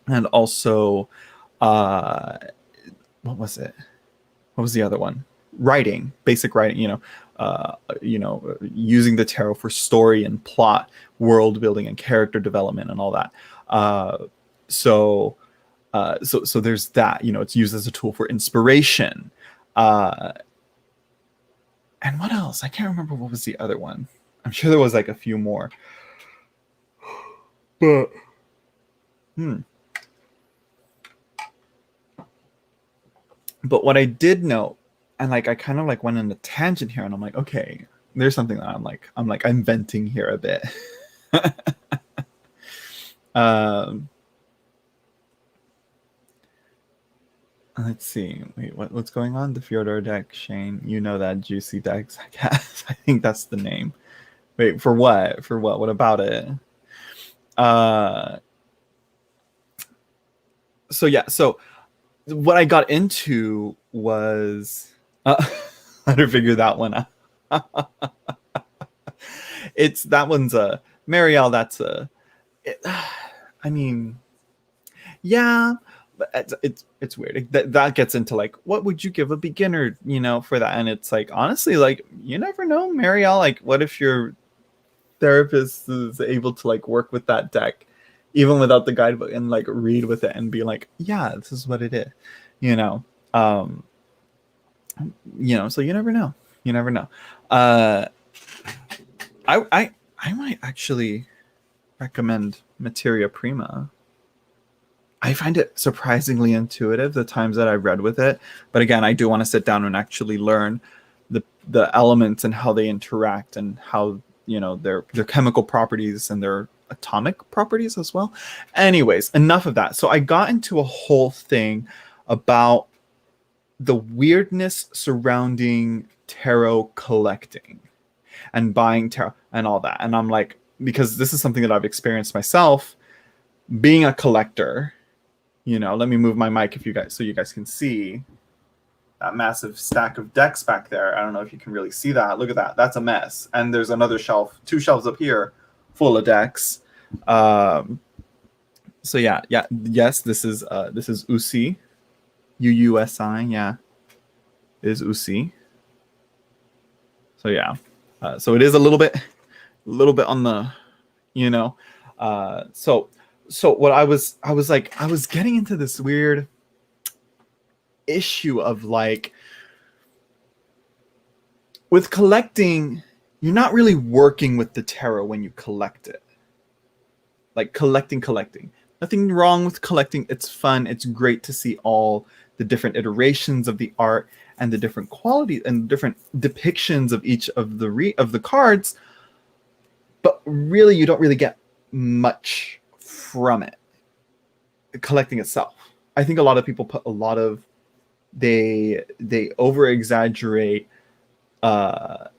and also, what was it? What was the other one? Writing, basic writing, using the tarot for story and plot, world building and character development and all that. So there's that, it's used as a tool for inspiration. And what else? I can't remember what was the other one. I'm sure there was like a few more. But But what I did note, and like I kind of like went on a tangent here, and I'm like, okay, there's something that I'm venting here a bit. Let's see. Wait, what's going on? The Fyodor deck, Shane. You know that juicy decks, I guess. I think that's the name. Wait, for what? For what? What about it? So yeah, so what I got into was how to figure that one out. That one's a Marielle. That's I mean, yeah, but it's weird. That gets into like, what would you give a beginner, for that? And it's like, honestly, like, you never know, Marielle. Like, what if your therapist is able to like work with that deck even without the guidebook and like read with it and be like, yeah, this is what it is, so you never know. I might actually recommend Materia Prima. I find it surprisingly intuitive the times that I've read with it, but again, I do want to sit down and actually learn the elements and how they interact and how their chemical properties and their atomic properties as well. Anyways, enough of that. So I got into a whole thing about the weirdness surrounding tarot collecting and buying tarot and all that. And I'm like, because this is something that I've experienced myself being a collector. You know, let me move my mic if you guys, so you guys can see that massive stack of decks back there. I don't know if you can really see that. Look at that. That's a mess. And there's another shelf, 2 shelves up here full of decks. So yeah, yes, this is Usi, UUSI, yeah, it is Usi. So yeah, so it is a little bit on the, you know, so what I was getting into this weird issue of like, with collecting, you're not really working with the tarot when you collect it. Like collecting. Nothing wrong with collecting. It's fun. It's great to see all the different iterations of the art and the different qualities and different depictions of each of the cards. But really, you don't really get much from it. Collecting itself. I think a lot of people put a lot of they over exaggerate the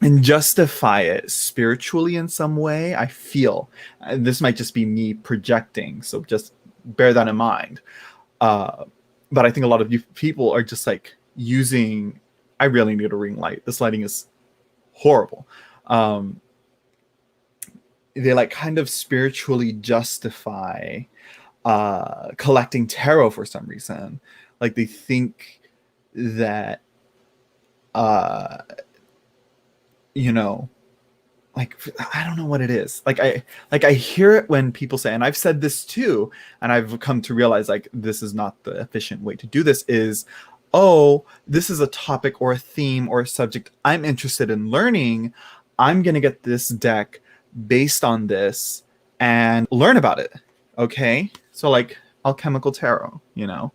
and justify it spiritually in some way. I feel this might just be me projecting, so just bear that in mind. But I think a lot of you people are just like using, I really need a ring light. This lighting is horrible. They like kind of spiritually justify collecting tarot for some reason. Like they think that you know, like I don't know what it is. Like I hear it when people say, and I've said this too, and I've come to realize like this is not the efficient way to do this, is, oh, this is a topic or a theme or a subject I'm interested in learning. I'm gonna get this deck based on this and learn about it. Okay, so like alchemical tarot, you know,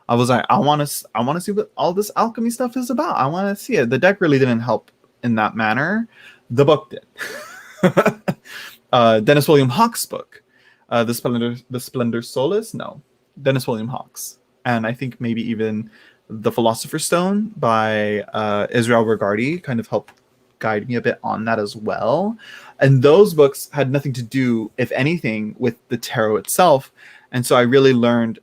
I was like, I want to see what all this alchemy stuff is about. I want to see it. The deck really didn't help in that manner. The book did. Dennis William Hawkes' book, the Splendor Solis. No, Dennis William Hawkes, and I think maybe even the Philosopher's Stone by Israel Regardie kind of helped guide me a bit on that as well. And those books had nothing to do, if anything, with the tarot itself. And so I really learned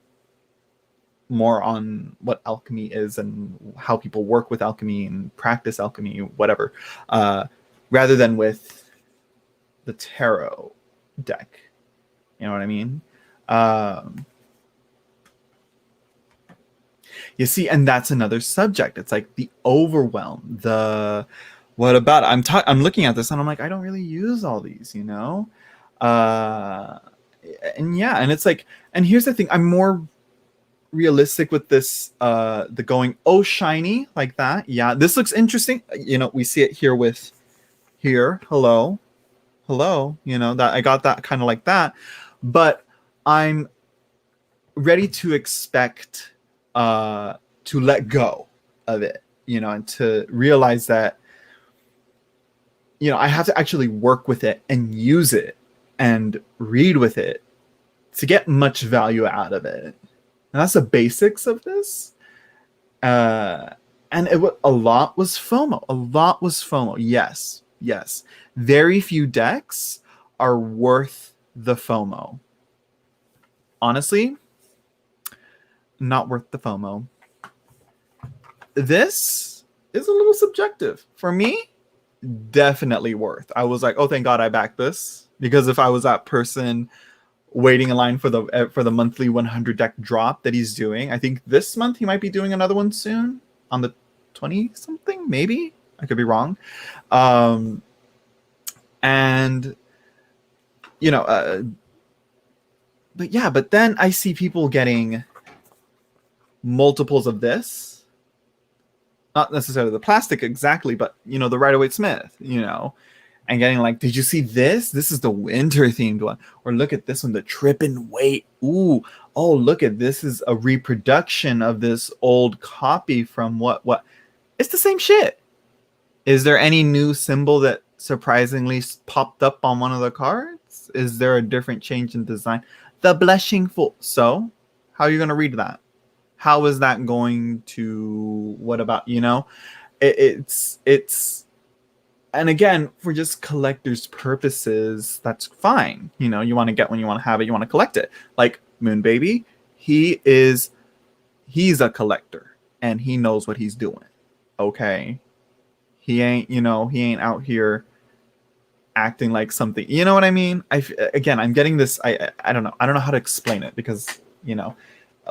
more on what alchemy is and how people work with alchemy and practice alchemy, whatever, rather than with the tarot deck. You know what I mean? You see, and that's another subject. It's like the overwhelm, the what about it? I'm looking at this and I'm like, I don't really use all these, you know? And yeah, and it's like, and here's the thing, I'm more realistic with this, the going, oh, shiny, like that. Yeah, this looks interesting. You know, we see it here with here. Hello, you know, that I got that kind of like that. But I'm ready to expect to let go of it, you know, and to realize that, you know, I have to actually work with it and use it and read with it to get much value out of it. And that's the basics of this. And a lot was FOMO. Yes. Very few decks are worth the FOMO. Honestly, not worth the FOMO. This is a little subjective. For me, definitely worth. I was like, oh, thank God I backed this. Because if I was that person waiting in line for the monthly 100 deck drop that he's doing, I think this month he might be doing another one soon on the 20 something, maybe. I could be wrong. And you know, but then I see people getting multiples of this. Not necessarily the plastic exactly, but you know, the Rider-Waite-Smith, you know, and getting like, did you see this? This is the winter themed one. Or look at this one, the Trip and Wait. Ooh, oh, look at this is a reproduction of this old copy from what? It's the same shit. Is there any new symbol that surprisingly popped up on one of the cards? Is there a different change in design? The blushing fool. So, how are you going to read that? How is that going to? What about, it's and again, for just collectors' purposes, that's fine. You want to get when you want to have it, you want to collect it. Like Moon Baby, he's a collector and he knows what he's doing. Okay. He ain't out here acting like something. You know what I mean? Again, I'm getting this. I don't know. I don't know how to explain it because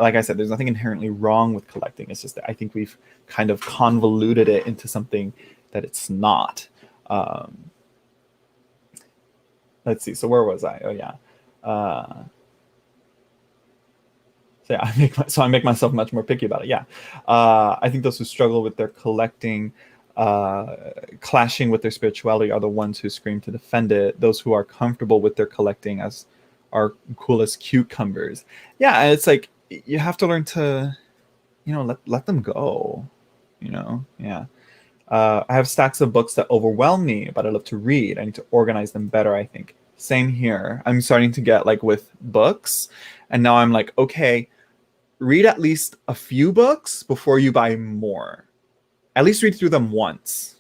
like I said, there's nothing inherently wrong with collecting. It's just that I think we've kind of convoluted it into something that it's not. Let's see. So where was I? Oh yeah. So yeah, I make myself much more picky about it. Yeah. I think those who struggle with their collecting, clashing with their spirituality are the ones who scream to defend it. Those who are comfortable with their collecting are cool as cucumbers. Yeah, and it's like you have to learn to, let them go. Yeah. I have stacks of books that overwhelm me, but I love to read. I need to organize them better, I think. Same here. I'm starting to get like with books, and now I'm like, okay, read at least a few books before you buy more. At least read through them once,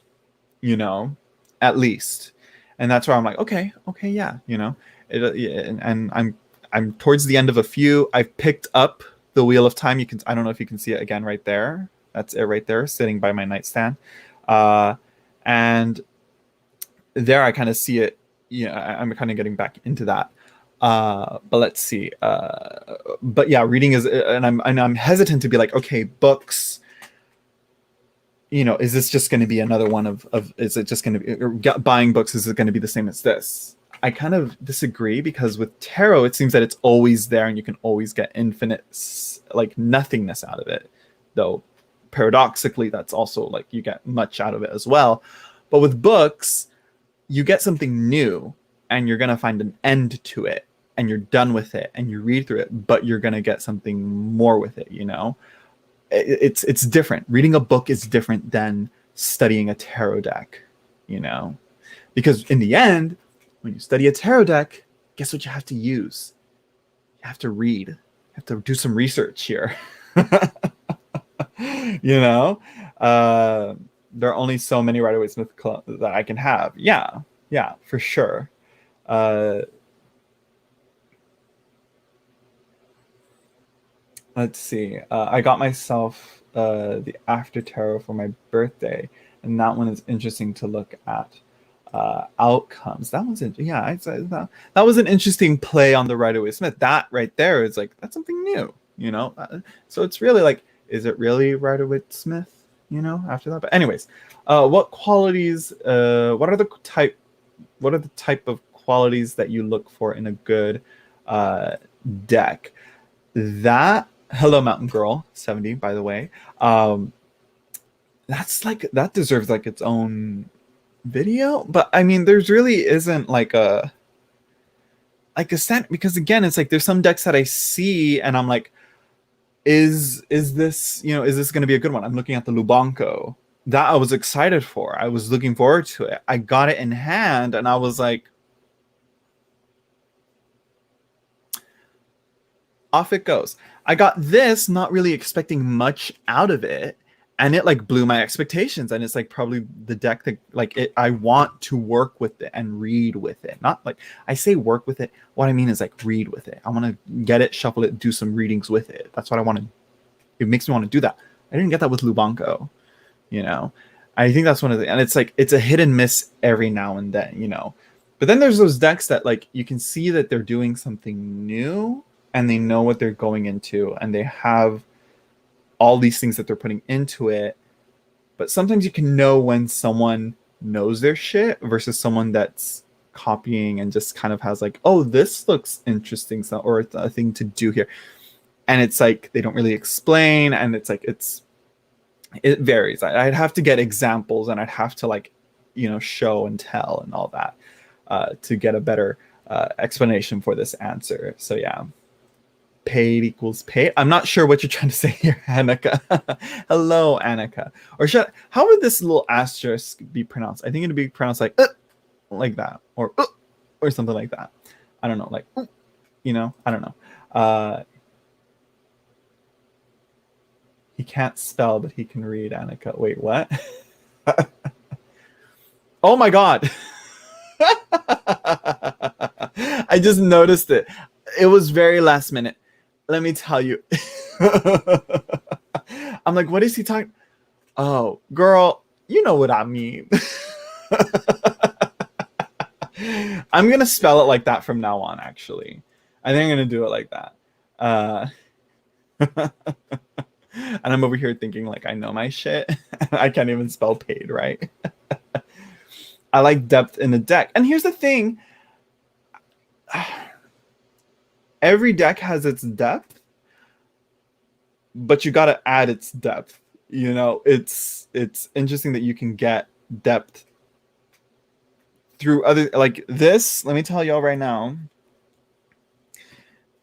at least. And that's where I'm like, okay, yeah, and I'm towards the end of a few. I've picked up The Wheel of Time. I don't know if you can see it again right there. That's it right there, sitting by my nightstand. And there I kind of see it. I'm kind of getting back into that. But let's see. But yeah, reading is, and I'm hesitant to be like, okay, books. Is this just going to be another one of? Is it just going to be buying books? Is it going to be the same as this? I kind of disagree because with tarot, it seems that it's always there and you can always get infinite, like nothingness out of it. Though paradoxically, that's also like you get much out of it as well. But with books, you get something new and you're going to find an end to it and you're done with it and you read through it, but you're going to get something more with it, It's different. Reading a book is different than studying a tarot deck, because in the end, when you study a tarot deck, guess what you have to use? You have to read. You have to do some research here. There are only so many Rider-Waite-Smith that I can have. Yeah, for sure. Let's see. I got myself the After Tarot for my birthday, and that one is interesting to look at. Outcomes. That one's that was an interesting play on the Rider-Waite-Smith. That right there is like, that's something new, so it's really like, is it really Rider-Waite-Smith, after that? But anyways, what qualities, what are the type of qualities that you look for in a good deck? That, hello Mountain Girl 70, by the way, that deserves like its own video. But I mean, there's really isn't like a scent, because again, it's like there's some decks that I see and I'm like, is this going to be a good one? I'm looking at the Lubanco that I was excited for. I was looking forward to it. I got it in hand and I was like, off it goes. I got this not really expecting much out of it, and it like blew my expectations. And it's like probably the deck that like it, I want to work with it and read with it. Not like I say work with it. What I mean is like read with it. I want to get it, shuffle it, do some readings with it. That's what I want to. It makes me want to do that. I didn't get that with Lubanco. I think that's one of the, and it's like it's a hit and miss every now and then. But then there's those decks that like you can see that they're doing something new and they know what they're going into and they have all these things that they're putting into it. But sometimes you can know when someone knows their shit versus someone that's copying and just kind of has like, oh, this looks interesting, or it's a thing to do here. And it's like they don't really explain, and it's like it varies. I'd have to get examples and I'd have to like, show and tell and all that to get a better explanation for this answer. So yeah. Paid equals paid. I'm not sure what you're trying to say here, Annika. Hello, Annika. Or how would this little asterisk be pronounced? I think it'd be pronounced like like that, or something like that. I don't know, like, I don't know. Uh, he can't spell, but he can read, Annika. Wait, what? Oh my God. I just noticed it. It was very last minute. Let me tell you. I'm like, what is he talking? Oh, girl, you know what I mean. I'm gonna spell it like that from now on, actually. I think I'm gonna do it like that. Uh, and I'm over here thinking like I know my shit. I can't even spell paid, right? I like depth in the deck. And here's the thing. Every deck has its depth, but you gotta add its depth. It's interesting that you can get depth through other, like this. Let me tell y'all right now,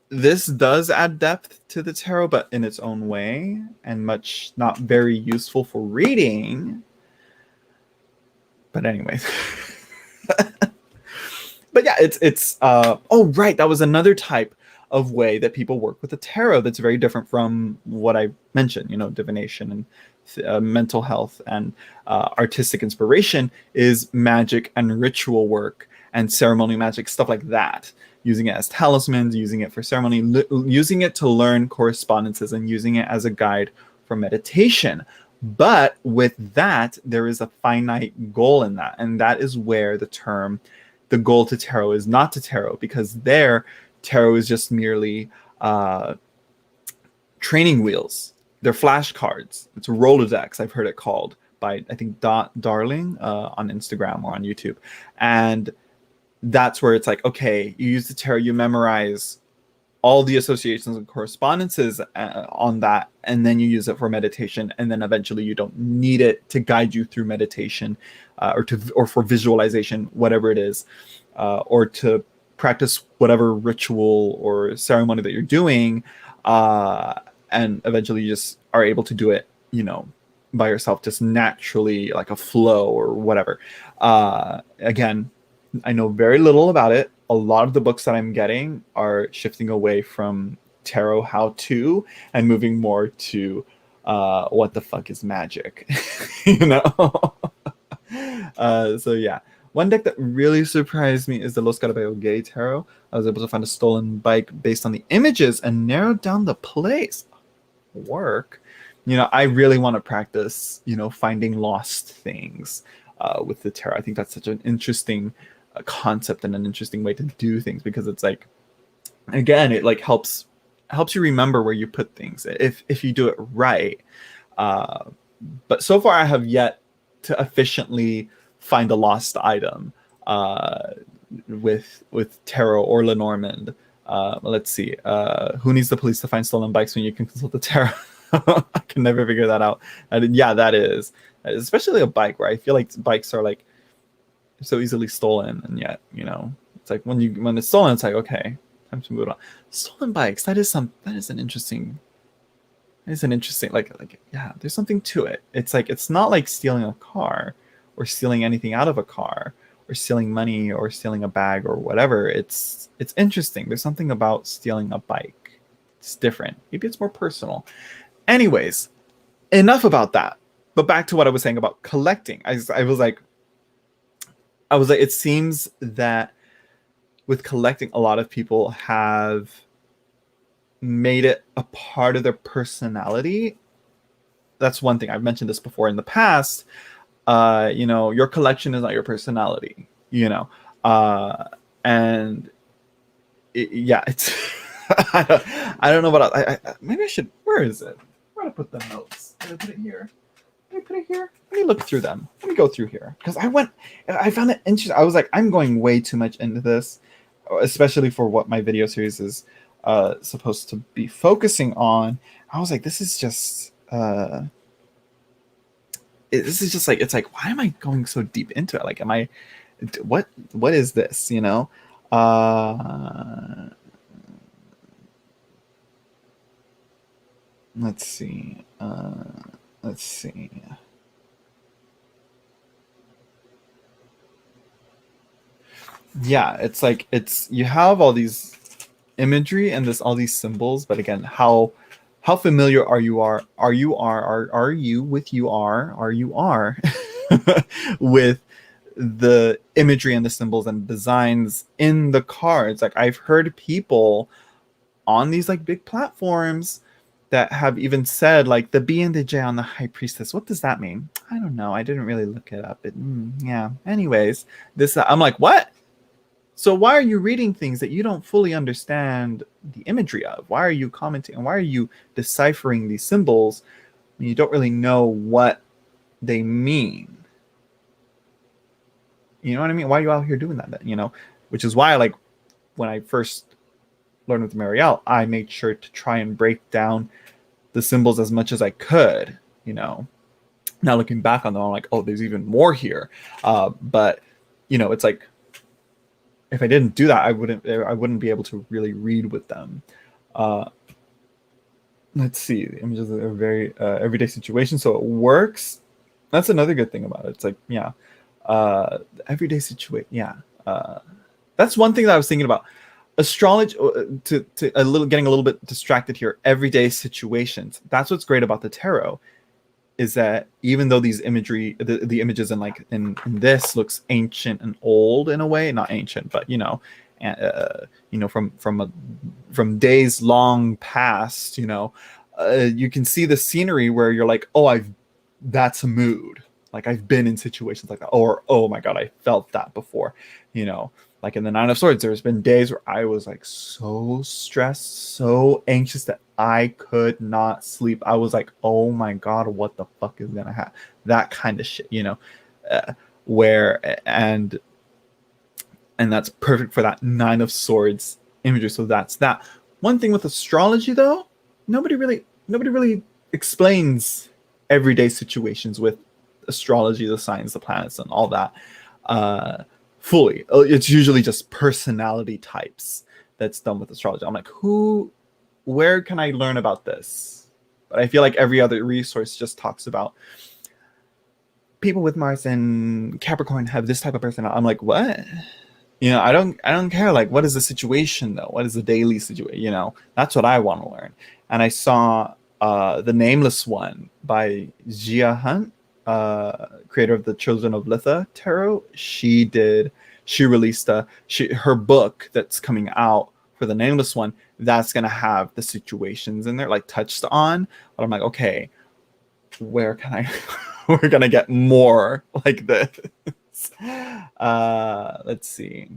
this does add depth to the tarot, but in its own way, and much not very useful for reading. But anyways. But yeah, it's oh right, that was another type of way that people work with the tarot that's very different from what I mentioned. Divination and mental health and artistic inspiration is magic and ritual work and ceremony magic, stuff like that. Using it as talismans, using it for ceremony, using it to learn correspondences, and using it as a guide for meditation. But with that, there is a finite goal in that, and that is where the goal to tarot is not to tarot, because there tarot is just merely training wheels. They're flashcards. It's a Rolodex, I've heard it called by, I think, Darling on Instagram or on YouTube. And that's where it's like, okay, you use the tarot, you memorize all the associations and correspondences on that, and then you use it for meditation, and then eventually you don't need it to guide you through meditation, or for visualization, whatever it is, or to practice whatever ritual or ceremony that you're doing, and eventually you just are able to do it, by yourself, just naturally, like a flow or whatever. Again, I know very little about it. A lot of the books that I'm getting are shifting away from tarot how-to and moving more to what the fuck is magic, you know? So yeah. One deck that really surprised me is the Los Caraballo Gay Tarot. I was able to find a stolen bike based on the images and narrowed down the place. Work. I really want to practice, finding lost things with the tarot. I think that's such an interesting concept and an interesting way to do things, because it's like, again, it like helps you remember where you put things if you do it right. But so far I have yet to efficiently find a lost item with tarot or Lenormand. Let's see, who needs the police to find stolen bikes when you can consult the tarot? I can never figure that out. And yeah, that is especially a bike, where I feel like bikes are like so easily stolen, and yet it's like when it's stolen, it's like, okay, time to move on. Stolen bikes, that is an interesting like yeah, there's something to it. It's like, it's not like stealing a car or stealing anything out of a car or stealing money or stealing a bag or whatever. It's interesting. There's something about stealing a bike. It's different. Maybe it's more personal. Anyways, enough about that. But back to what I was saying about collecting. I was like, it seems that with collecting, a lot of people have made it a part of their personality. That's one thing. I've mentioned this before in the past. Your collection is not your personality, and yeah, it's, I don't know what maybe I should, where is it? Where did I put the notes? Did I put it here? Did I put it here? Let me look through them. Let me go through here, because I found it interesting. I was like, I'm going way too much into this, especially for what my video series is supposed to be focusing on. I was like, this is just like, it's like, why am I going so deep into it? Like, what is this? Uh, let's see. Let's see. Yeah, it's like it's you have all these imagery and this all these symbols, but again, how familiar are you with you are with the imagery and the symbols and designs in the cards? Like I've heard people on these like big platforms that have even said like the B and the J on the High Priestess. What does that mean? I don't know. I didn't really look it up. Yeah. Anyways, this I'm like, what? So why are you reading things that you don't fully understand the imagery of? Why are you commenting and why are you deciphering these symbols when you don't really know what they mean? You know what I mean? Why are you out here doing that then? Which is why like when I first learned with Marielle, I made sure to try and break down the symbols as much as I could. Now looking back on them, I'm like, oh, there's even more here. But it's like if I didn't do that, I wouldn't be able to really read with them. Let's see. The images are very everyday situation, so it works. That's another good thing about it. It's like, yeah, everyday situation. Yeah, that's one thing that I was thinking about. Astrology to getting a little bit distracted here. Everyday situations. That's what's great about the tarot, is that even though these the images in this looks ancient and old in a way, not ancient, but from days long past, you can see the scenery where you're like, oh, that's a mood. Like I've been in situations like that, or oh my god, I felt that before, like in the Nine of Swords, there's been days where I was like so stressed, so anxious that I could not sleep. I was like, oh my god, what the fuck is gonna happen? That kind of shit, where and that's perfect for that Nine of Swords imagery. So that's that. One thing with astrology though, nobody really explains everyday situations with astrology, the signs, the planets, and all that. Fully. It's usually just personality types that's done with astrology. I'm like, where can I learn about this? But I feel like every other resource just talks about people with Mars and Capricorn have this type of personality. I'm like, what? I don't care. Like, what is the situation though? What is the daily situation? That's what I want to learn. And I saw The Nameless One by Jia Hunt, creator of the Children of Litha tarot. She released her book that's coming out for The Nameless One. That's gonna have the situations in there like touched on, but I'm like, okay, where can I we're gonna get more like this. Let's see,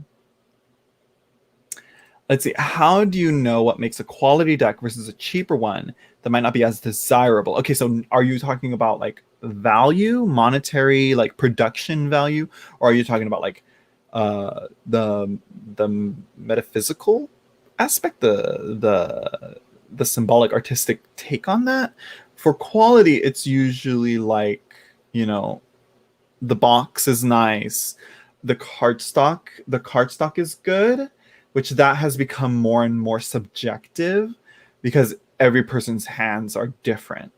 how do you know what makes a quality deck versus a cheaper one that might not be as desirable? Okay, so are you talking about like value, monetary, like production value, or are you talking about like the metaphysical aspect, the symbolic artistic take on that? For quality, it's usually like, the box is nice, the cardstock is good, which that has become more and more subjective because every person's hands are different.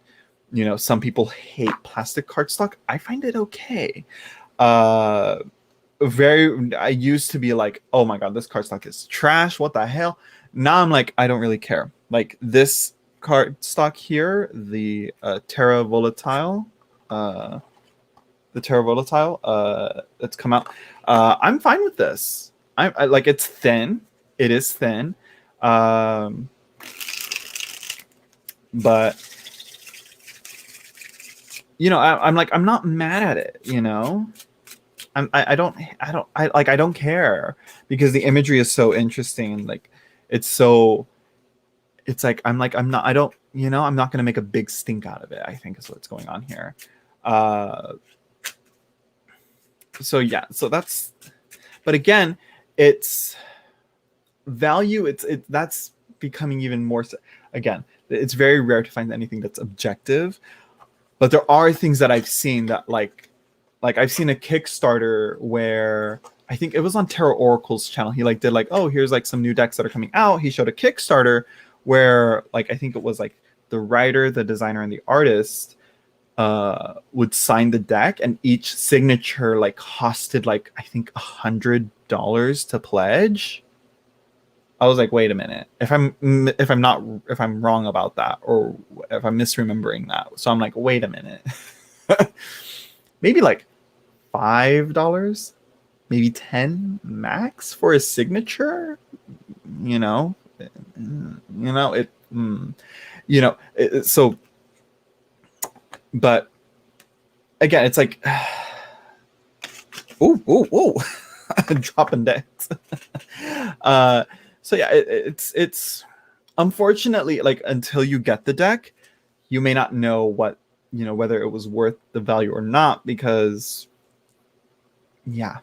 Some people hate plastic cardstock. I find it okay. I used to be like, oh my god, this cardstock is trash, what the hell. Now I'm like, I don't really care. Like this cardstock here, the Terra Volatile, that's come out, I'm fine with this. I like, it's thin. It is thin. But I'm like, I'm not mad at it, I don't care, because the imagery is so interesting, and like it's like I'm not I'm not gonna make a big stink out of it, I think is what's going on here. So yeah, so that's, but again, it's value, that's becoming even more again, it's very rare to find anything that's objective, but there are things that I've seen that like I've seen a Kickstarter where I think it was on Tarot Oracle's channel. He like did like, oh, here's like some new decks that are coming out. He showed a Kickstarter where like I think it was like the writer, the designer, and the artist would sign the deck, and each signature like costed like I think $100 to pledge. I was like, wait a minute. If I'm wrong about that, or if I'm misremembering that, so I'm like, wait a minute. Maybe like $5, maybe 10 max for a signature. You know, so. But again, it's like, ooh, dropping decks. So yeah, it's unfortunately, like, until you get the deck, you may not know whether it was worth the value or not, because yeah.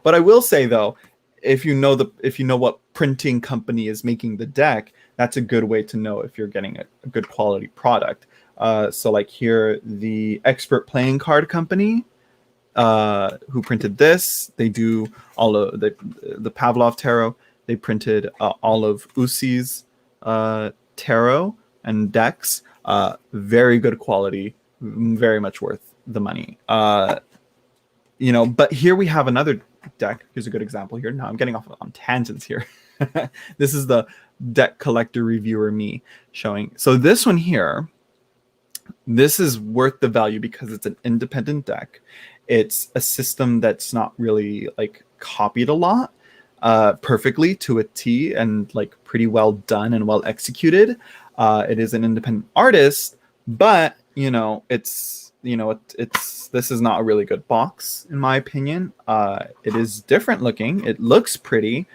But I will say though, if you know what printing company is making the deck, that's a good way to know if you're getting a good quality product. So like here, the Expert Playing Card Company, who printed this, they do all of the Pavlov Tarot. They printed all of Usi's tarot and decks. Very good quality, very much worth the money. But here we have another deck. Here's a good example here. Now I'm getting off on tangents here. This is the deck collector reviewer me showing. So this one here, this is worth the value because it's an independent deck. It's a system that's not really like copied a lot, perfectly to a T, and like pretty well done and well executed. It is an independent artist, but it's this is not a really good box in my opinion. It is different looking. It looks pretty,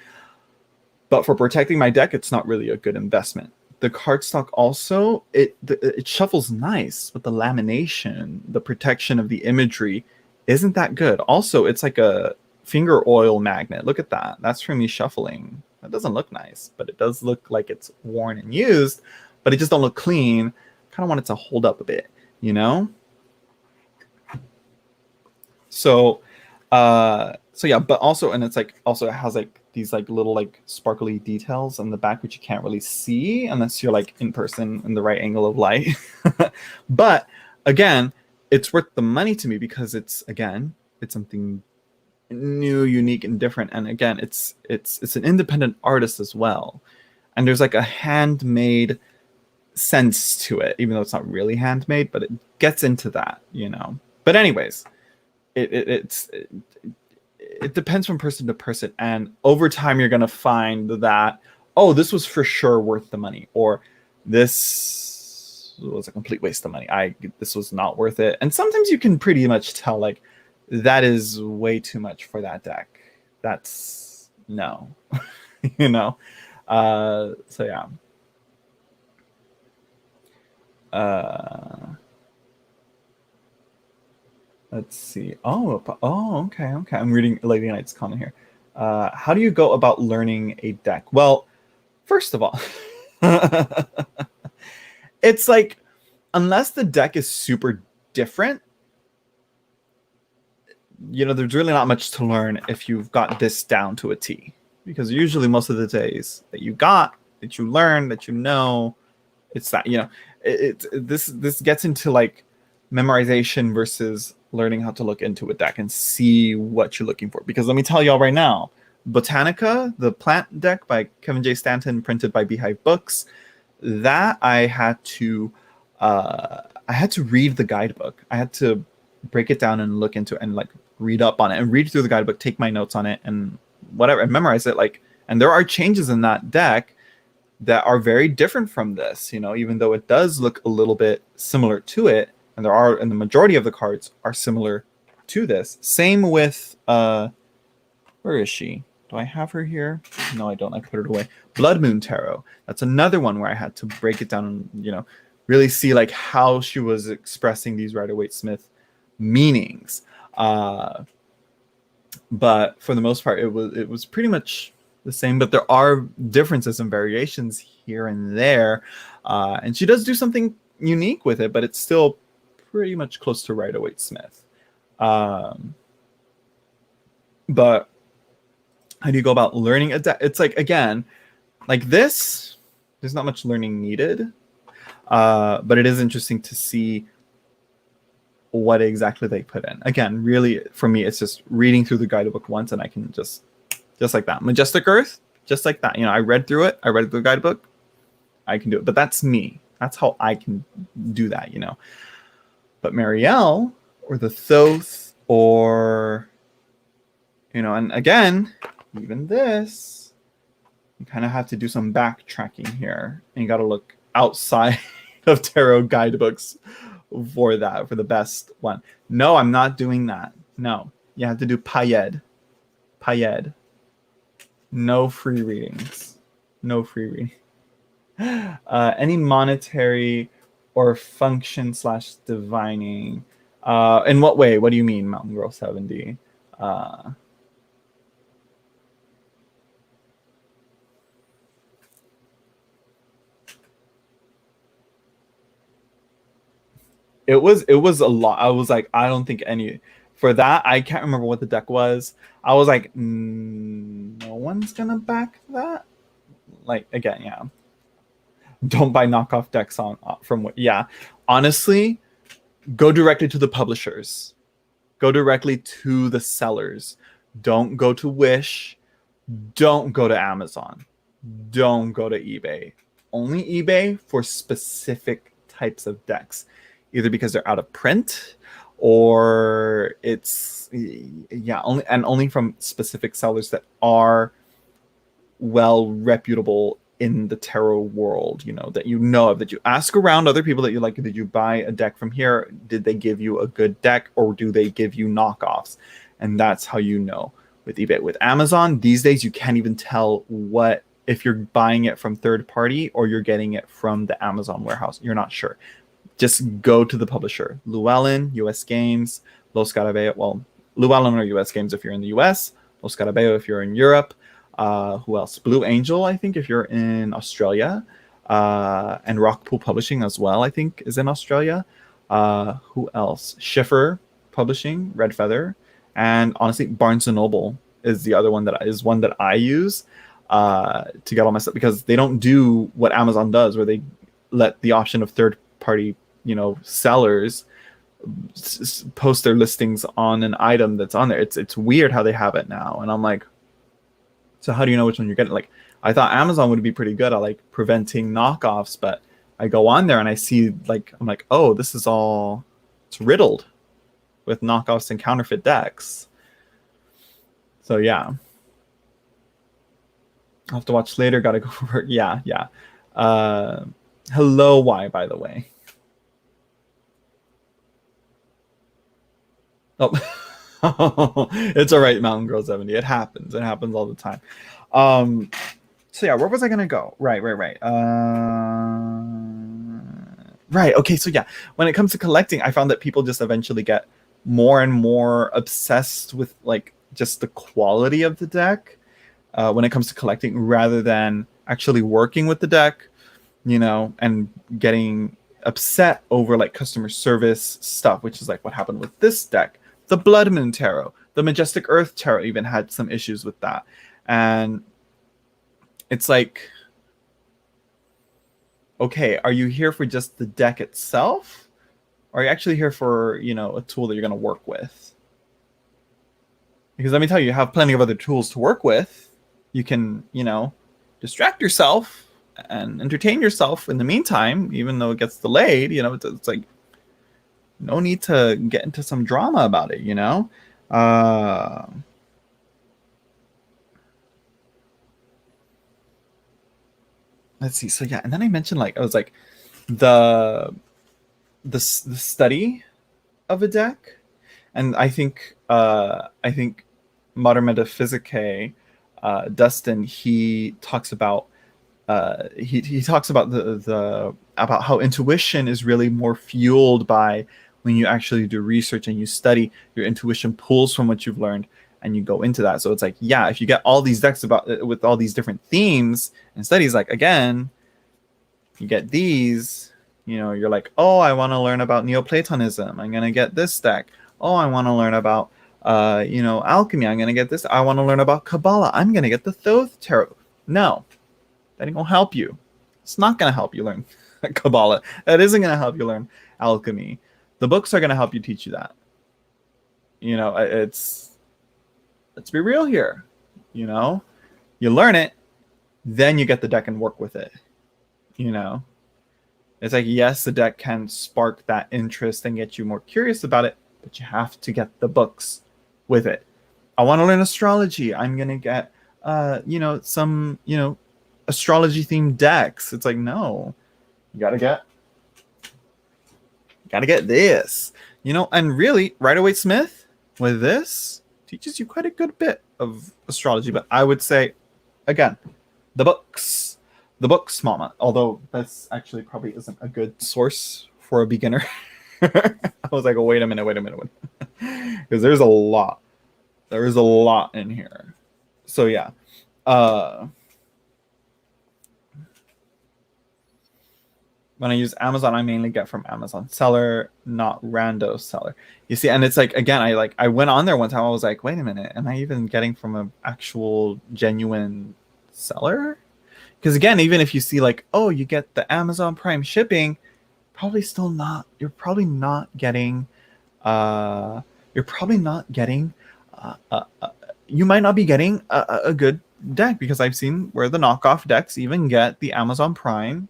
but for protecting my deck, it's not really a good investment. The cardstock also, it shuffles nice, but the lamination, the protection of the imagery isn't that good. Also, it's like a finger oil magnet. Look at that. That's from me shuffling. That doesn't look nice, but it does look like it's worn and used, but it just don't look clean. Kind of want it to hold up a bit, So yeah, but also, and it's like, also it has like these like little like sparkly details on the back, which you can't really see unless you're like in person in the right angle of light. But again, it's worth the money to me because it's something new, unique, and different. And again, it's an independent artist as well. And there's like a handmade sense to it, even though it's not really handmade, but it gets into that, But anyways, it depends from person to person, and over time you're gonna find that, oh, this was for sure worth the money, or this was a complete waste of money. This was not worth it. And sometimes you can pretty much tell, like, that is way too much for that deck. That's no. So yeah. Let's see. Oh, okay. I'm reading Lady Knight's comment here. How do you go about learning a deck? Well, first of all, it's like, unless the deck is super different, there's really not much to learn if you've got this down to a T. Because usually most of the days that you learn, it's that, this gets into like memorization versus learning how to look into a deck and see what you're looking for. Because let me tell y'all right now, Botanica, the plant deck by Kevin J. Stanton, printed by Beehive Books, that I had to read the guidebook. I had to break it down and look into it and like read up on it and read through the guidebook, take my notes on it and whatever, and memorize it. Like, and there are changes in that deck that are very different from this, even though it does look a little bit similar to it. And the majority of the cards are similar to this. Same with, where is she? Do I have her here? No, I don't. I put it away. Blood Moon Tarot. That's another one where I had to break it down and, really see like how she was expressing these Rider-Waite-Smith meanings. But for the most part, it was pretty much the same, but there are differences and variations here and there. And she does do something unique with it, but it's still pretty much close to Rider-Waite-Smith. But how do you go about learning a deck? It's like, again, like this, there's not much learning needed. But it is interesting to see what exactly they put in. Again, really, for me, it's just reading through the guidebook once, and I can just like that. Majestic Earth, just like that. I read through it. I read through the guidebook. I can do it. But that's me. That's how I can do that, But Marielle, or the Thoth, or, and again, even this, you kind of have to do some backtracking here. And you got to look outside of tarot guidebooks for the best one. No, I'm not doing that. No, you have to do Payed. No free readings. No free reading. Any monetary or function / divining. In what way? What do you mean, Mountain Girl 70? It was a lot. I was like, I don't think any for that. I can't remember what the deck was. I was like, no one's gonna back that. Like, again, yeah. Don't buy knockoff decks from what? Yeah, honestly, go directly to the publishers. Go directly to the sellers. Don't go to Wish. Don't go to Amazon. Don't go to eBay. Only eBay for specific types of decks, either because they're out of print or it's only from specific sellers that are well reputable in the tarot world, that that you ask around other people that you like. Did you buy a deck from here? Did they give you a good deck, or do they give you knockoffs? And that's how with eBay. With Amazon, these days you can't even tell if you're buying it from third party or you're getting it from the Amazon warehouse. You're not sure. Just go to the publisher. Llewellyn, US Games, Los Scarabeo. Well, Llewellyn or US Games if you're in the US, Los Scarabeo if you're in Europe. Who else? Blue Angel, I think, if you're in Australia. And Rockpool Publishing as well, I think, is in Australia. Who else? Schiffer Publishing, Red Feather. And honestly, Barnes & Noble is the other one that I use to get all my stuff, because they don't do what Amazon does, where they let the option of third-party, sellers post their listings on an item that's on there. It's weird how they have it now. And I'm like, so how do you know which one you're getting? Like, I thought Amazon would be pretty good at like preventing knockoffs, but I go on there and I see I'm like, oh, this is it's riddled with knockoffs and counterfeit decks. So yeah, I'll have to watch later. Gotta go for work. Yeah. Hello, why, by the way. Oh, it's all right, Mountain Girl 70. It happens. It happens all the time. So yeah, where was I gonna go? Right. Right. Okay. So yeah, when it comes to collecting, I found that people just eventually get more and more obsessed with like just the quality of the deck when it comes to collecting, rather than actually working with the deck, and getting upset over like customer service stuff, which is like what happened with this deck. The Blood Moon Tarot, the Majestic Earth Tarot even had some issues with that. And it's like, okay, are you here for just the deck itself? Or are you actually here for, a tool that you're going to work with? Because let me tell you, you have plenty of other tools to work with. You can, distract yourself and entertain yourself in the meantime, even though it gets delayed. It's like, no need to get into some drama about it, Let's see. So yeah, and then I mentioned I was like the study of a deck, and I think Modern Metaphysicae, Dustin, he talks about he talks about about how intuition is really more fueled by when you actually do research and you study. Your intuition pulls from what you've learned and you go into that. So it's like, yeah, if you get all these decks with all these different themes and studies, like, again, you get these, you're like, oh, I want to learn about Neoplatonism, I'm going to get this deck. Oh, I want to learn about alchemy, I'm going to get this. I want to learn about Kabbalah, I'm going to get the Thoth Tarot. No, that ain't going to help you. It's not going to help you learn Kabbalah. That isn't going to help you learn alchemy. The books are going to help you teach you that. You know, let's be real here. You know, you learn it, then you get the deck and work with it. You know, it's like, yes, the deck can spark that interest and get you more curious about it, but you have to get the books with it. I want to learn astrology. I'm going to get, some, astrology themed decks. It's like, no, you got to get this, and really Rider-Waite-Smith with this teaches you quite a good bit of astrology. But I would say, again, the books, mama. Although this actually probably isn't a good source for a beginner. I was like, oh, wait a minute. Because there's a lot. There is a lot in here. So yeah. When I use Amazon, I mainly get from Amazon seller, not rando seller. You see, and it's like, again, I went on there one time. I was like, wait a minute, am I even getting from an actual genuine seller? Because again, even if you see like, oh, you get the Amazon Prime shipping, you're probably not getting you might not be getting a good deck, because I've seen where the knockoff decks even get the Amazon Prime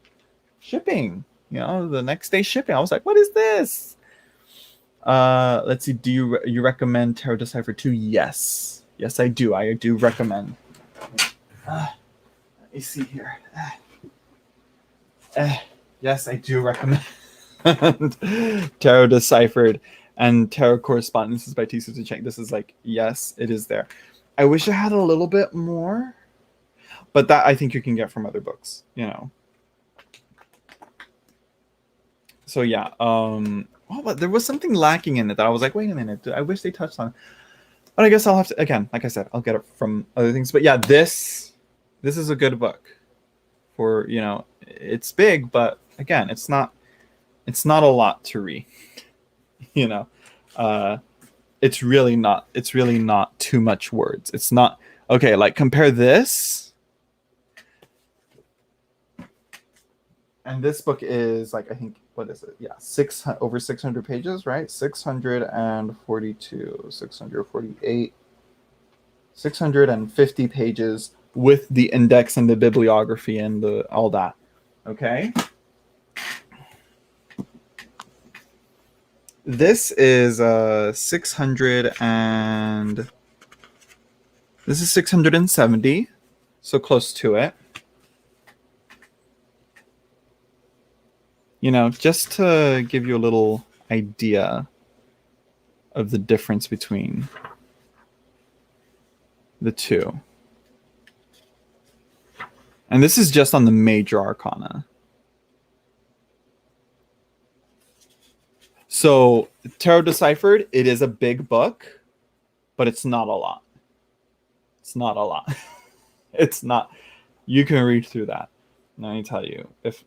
shipping, the next day shipping. I was like, what is this? Let's see. Do you recommend Tarot Decipher 2? Yes, I do. I do recommend. Let me see here. Yes, I do recommend Tarot Deciphered and Tarot Correspondences by T. Susan Chang. This is like, yes, it is there. I wish I had a little bit more, but that I think you can get from other books, So yeah, but there was something lacking in it that I was like, wait a minute, I wish they touched on it. But I guess I'll have to, again, like I said, I'll get it from other things. But yeah, this is a good book for, it's big, but again, it's not a lot to read. It's really not too much words. It's not, okay, like compare this. And this book is like, I think, what is it? Yeah, over 600 pages, right? 642, 648, 650 pages with the index and the bibliography and all that. Okay. This is 670, so close to it. Just to give you a little idea of the difference between the two. And this is just on the major arcana. So Tarot Deciphered, it is a big book, but it's not a lot. It's not a lot. It's not. You can read through that. Let me tell you, if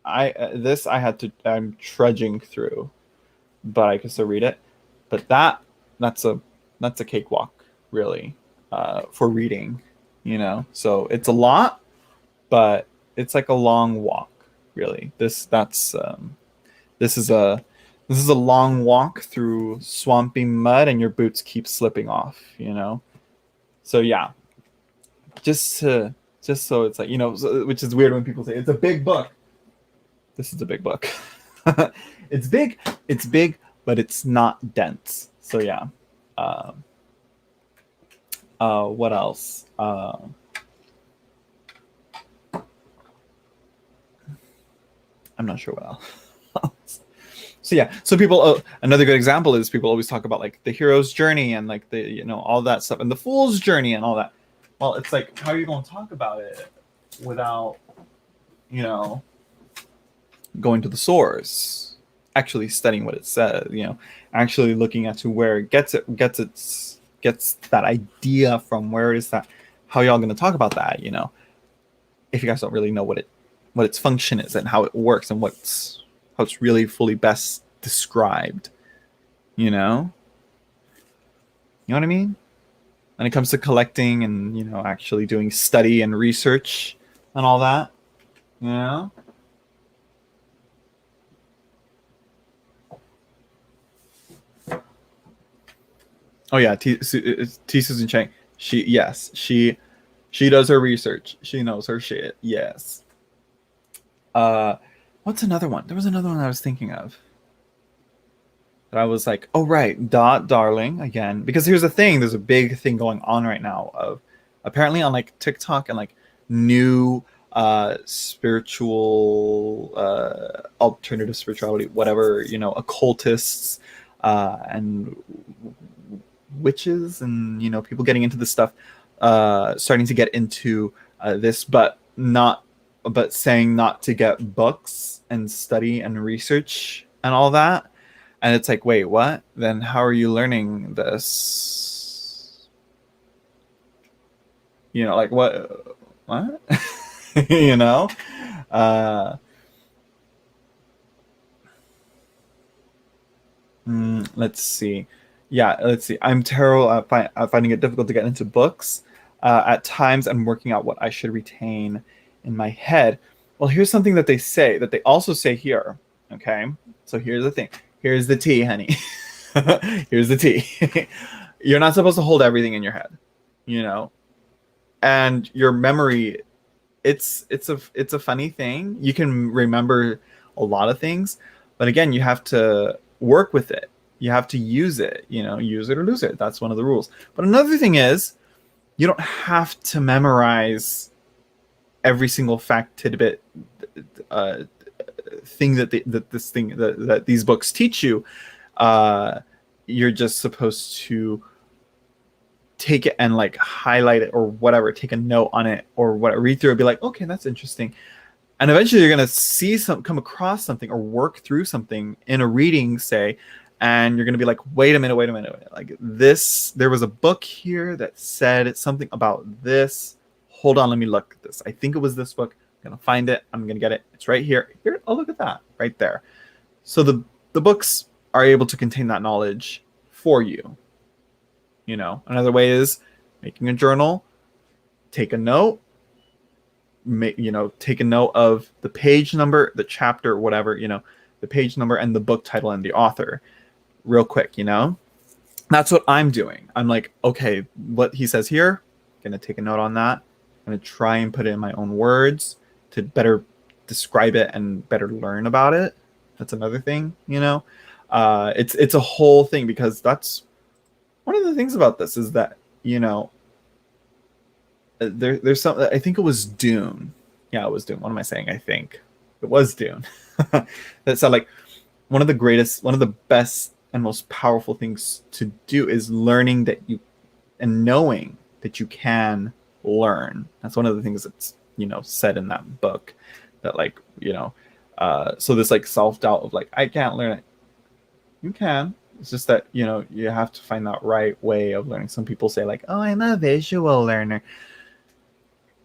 I'm trudging through, but I can still read it. But that's a cakewalk, really, for reading, So it's a lot, but it's like a long walk, really. This is a long walk through swampy mud, and your boots keep slipping off, So yeah, just so it's like, which is weird when people say it's a big book. This is a big book. It's big, but it's not dense. So yeah. What else? I'm not sure what else. So yeah. So people, another good example is people always talk about like the hero's journey and like the, all that stuff, and the fool's journey and all that. Well, it's like, how are you going to talk about it without, going to the source, actually studying what it says, actually looking at to where it gets that idea from, where is that, how y'all going to talk about that, if you guys don't really know what its function is and how it works and how it's really fully best described, you know what I mean? When it comes to collecting and, actually doing study and research and all that, Oh yeah, T Susan Chang. She does her research. She knows her shit. Yes. Uh, what's another one? There was another one I was thinking of that I was like, oh right, Dot Darling again. Because here's the thing: there's a big thing going on right now of apparently on like TikTok and like new spiritual alternative spirituality, whatever, occultists and witches and people getting into this stuff, starting to get into this, but saying not to get books and study and research and all that. And it's like, wait, what? Then how are you learning this? Like what? you know? Uh, let's see. Yeah, let's see. I'm terrible at finding it difficult to get into books. At times, I'm working out what I should retain in my head. Well, here's something that they also say here. Okay, so here's the thing. Here's the tea, honey. Here's the tea. You're not supposed to hold everything in your head, you know, and your memory. It's a funny thing. You can remember a lot of things, but again, you have to work with it. You have to use it. Use it or lose it. That's one of the rules. But another thing is, you don't have to memorize every single fact, tidbit, uh, thing that these books teach you. You're just supposed to take it and like highlight it or whatever, take a note on it or what, read through it, be like, okay, that's interesting. And eventually you're going to come across something or work through something in a reading, say, and you're going to be like, wait a minute. Like this, there was a book here that said something about this. Hold on, let me look at this. I think it was this book. I'm going to find it. I'm going to get it. It's right here. Oh, look at that right there. So the books are able to contain that knowledge for you. Another way is making a journal, take a note, take a note of the page number, the chapter, whatever, the page number and the book title and the author real quick. That's what I'm doing. I'm like, okay, what he says here, I'm going to take a note on that. I'm going to try and put it in my own words to better describe it and better learn about it. That's another thing, it's a whole thing, because that's one of the things about this is that, there's some, I think it was Dune. Yeah, it was Dune. What am I saying? I think it was Dune. That said, like, one of the best and most powerful things to do is learning that you, and knowing that you can learn. That's one of the things that's, said in that book, that like, so this like self-doubt of like, I can't learn it. You can. It's just that, you have to find that right way of learning. Some people say like, oh, I'm a visual learner.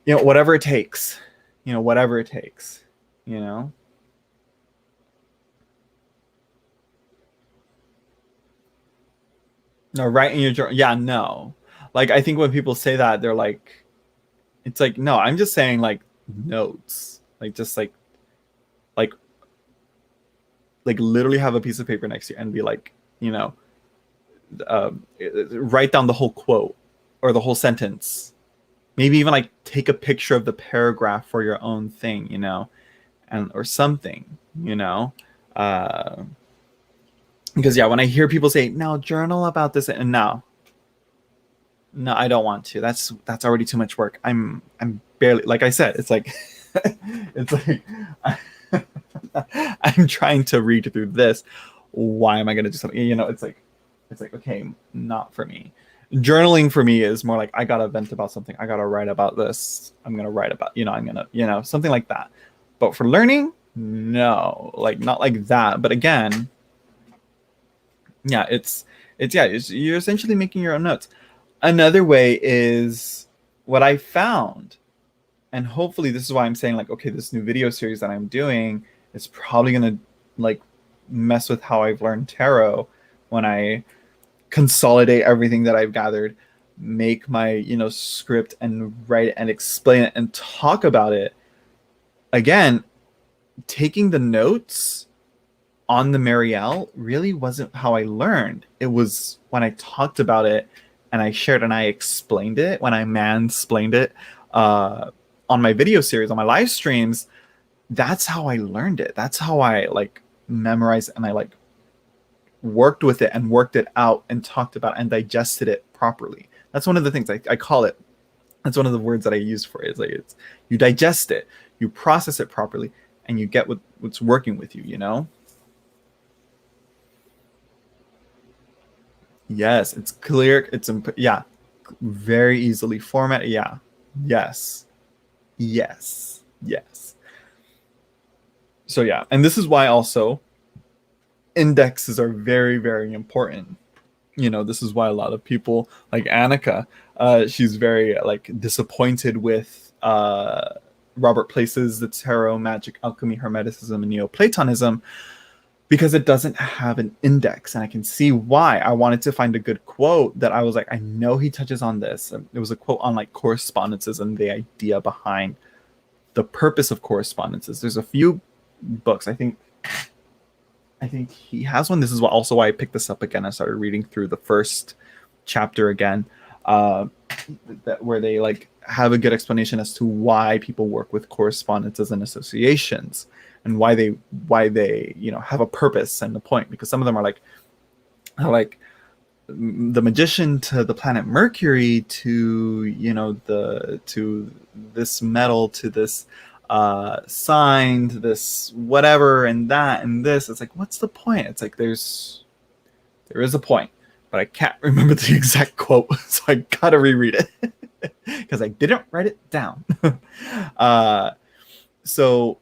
Whatever it takes. Whatever it takes. No, right in your journal. Yeah, no. Like, I think when people say that, they're like, it's like, no, I'm just saying like notes. Like, just like literally have a piece of paper next to you and be like, write down the whole quote or the whole sentence. Maybe even like take a picture of the paragraph for your own thing, and or something, because yeah, when I hear people say, "Now journal about this," and no, I don't want to. That's already too much work. I'm barely, like I said, it's like it's like I'm trying to read through this. Why am I going to do something? It's like, okay, not for me. Journaling for me is more like, I gotta vent about something. I gotta write about this. I'm gonna write about, I'm gonna, something like that. But for learning, no, like not like that. But again, yeah, you're essentially making your own notes. Another way is what I found, and hopefully this is why I'm saying like, okay, this new video series that I'm doing is probably gonna like mess with how I've learned tarot when I consolidate everything that I've gathered, make my script and write it and explain it and talk about it. Again, taking the notes on the Marielle really wasn't how I learned. It was when I talked about it and I shared and I explained it, when I mansplained it on my video series, on my live streams. That's how I learned it. That's how I like memorized and I like worked with it and worked it out and talked about and digested it properly. That's one of the things I call it. That's one of the words that I use for it. It's like it's you digest it, you process it properly, and you get what's working with you, you know? Yes, it's clear. Yeah, very easily formatted. Yeah, yes, yes, yes. So yeah, and this is why also indexes are very, very important. You know, this is why a lot of people like Annika, she's very like disappointed with Robert Place's The Tarot, Magic, Alchemy, Hermeticism, and Neoplatonism because it doesn't have an index. And I can see why. I wanted to find a good quote that I was like, I know he touches on this. And it was a quote on like correspondences and the idea behind the purpose of correspondences. There's a few books. I think he has one. This is also why I picked this up again. I started reading through the first chapter again, uh, where they like have a good explanation as to why people work with correspondences and associations, and why they have a purpose and a point. Because some of them are like the magician to the planet Mercury to to this metal to this signed this whatever and that and this. It's like, what's the point? It's like there is a point, but I can't remember the exact quote, so I gotta reread it because I didn't write it down. uh so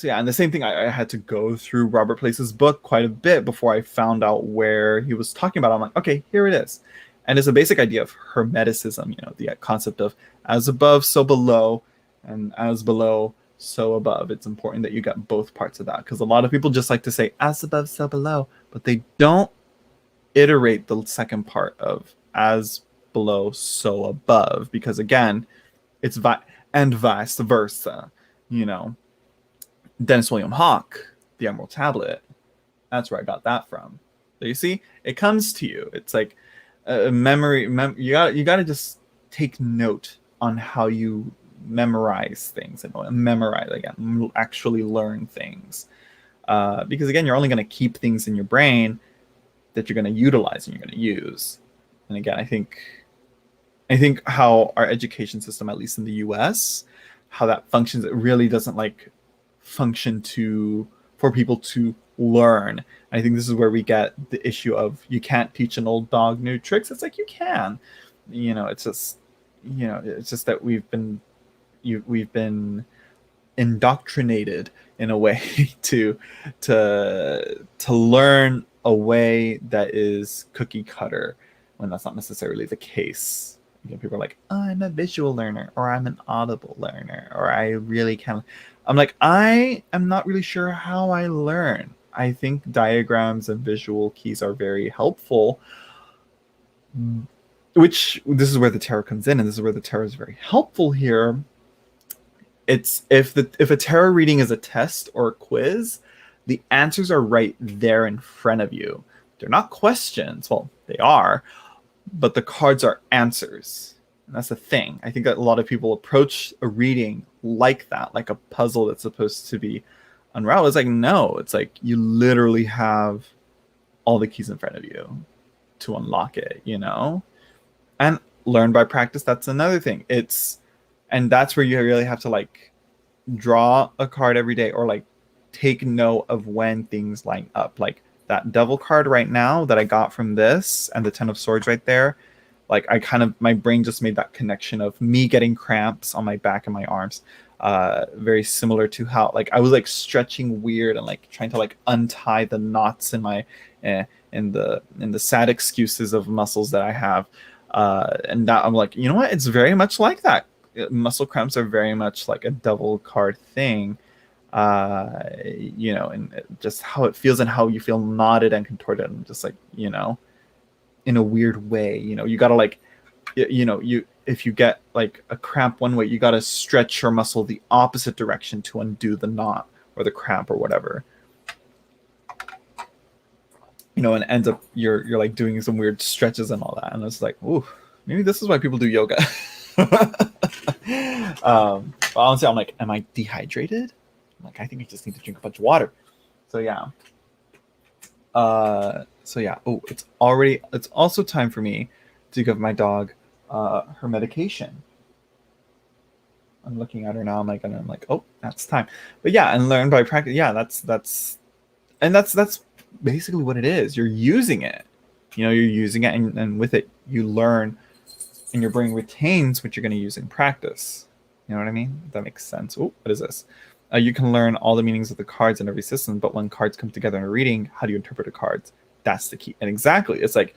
yeah, and the same thing, I had to go through Robert Place's book quite a bit before I found out where he was talking about it. I'm like, okay, here it is. And it's a basic idea of Hermeticism, the concept of as above, so below, and as below, so above. It's important that you get both parts of that, because a lot of people just like to say as above, so below, but they don't iterate the second part of as below, so above, because again, it's and vice versa, you know. Dennis William Hawke, The Emerald Tablet. That's where I got that from. So you see, it comes to you. It's like a memory. You got to just take note on how you memorize things and memorize again, actually learn things. Because again, you're only going to keep things in your brain that you're going to utilize and you're going to use. And again, I think how our education system, at least in the U.S., how that functions, it really doesn't like function for people to learn. I think this is where we get the issue of you can't teach an old dog new tricks. It's like you can, it's just that we've been indoctrinated in a way to learn a way that is cookie cutter when that's not necessarily the case. People are like, oh, I'm a visual learner, or I'm an audible learner, or I really can. I'm like, I am not really sure how I learn. I think diagrams and visual keys are very helpful, which this is where the tarot comes in, and this is where the tarot is very helpful here. It's if a tarot reading is a test or a quiz, the answers are right there in front of you. They're not questions. Well, they are, but the cards are answers. And that's the thing. I think that a lot of people approach a reading like that, like a puzzle that's supposed to be unraveled. It's like, no, it's like you literally have all the keys in front of you to unlock it, And learn by practice, that's another thing. And that's where you really have to like draw a card every day, or like take note of when things line up. Like that devil card right now that I got from this, and the 10 of swords right there, like my brain just made that connection of me getting cramps on my back and my arms, very similar to how like I was like stretching weird and like trying to like untie the knots in my in the sad excuses of muscles that I have, and that I'm like, you know what, it's very much like that. Muscle cramps are very much like a devil card thing, and just how it feels and how you feel knotted and contorted, and just like, in a weird way, you gotta like, if you get like a cramp one way, you gotta stretch your muscle the opposite direction to undo the knot or the cramp or whatever. and ends up you're like doing some weird stretches and all that, and it's like, ooh, maybe this is why people do yoga. But honestly, I'm like, am I dehydrated? I'm like, I think I just need to drink a bunch of water. So yeah. Oh, it's also time for me to give my dog her medication. I'm looking at her now. I'm like, oh, that's time. But yeah, and learn by practice. Yeah, that's basically what it is. You're using it. You're using it, and with it, you learn, and your brain retains what you're going to use in practice. You know what I mean? If that makes sense. Oh, what is this? You can learn all the meanings of the cards in every system, but when cards come together in a reading, how do you interpret the cards? That's the key. And exactly, it's like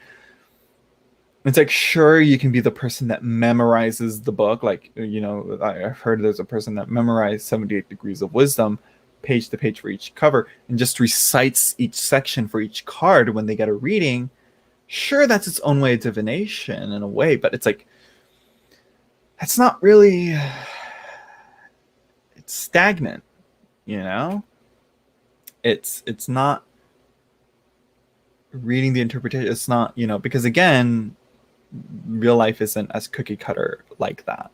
sure, you can be the person that memorizes the book. Like, I've heard there's a person that memorized 78 Degrees of Wisdom page to page for each cover and just recites each section for each card when they get a reading. Sure, that's its own way of divination in a way, but it's like, that's not really, it's stagnant, it's not reading the interpretation. It's not, because again, real life isn't as cookie cutter like that,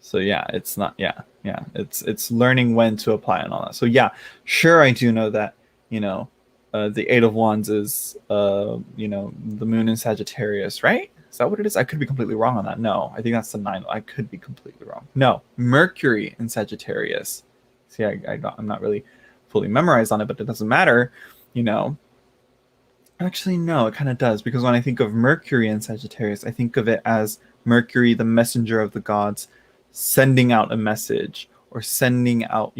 so yeah, it's not, it's learning when to apply and all that. So yeah, sure, I do know that, the Eight of Wands is the moon in Sagittarius, right? Is that what it is? I could be completely wrong on that. No, I think that's the nine. I could be completely wrong. No, Mercury in Sagittarius. See, I'm not really fully memorized on it, but it doesn't matter, Actually, no, it kind of does, because when I think of Mercury in Sagittarius, I think of it as Mercury, the messenger of the gods, sending out a message or sending out,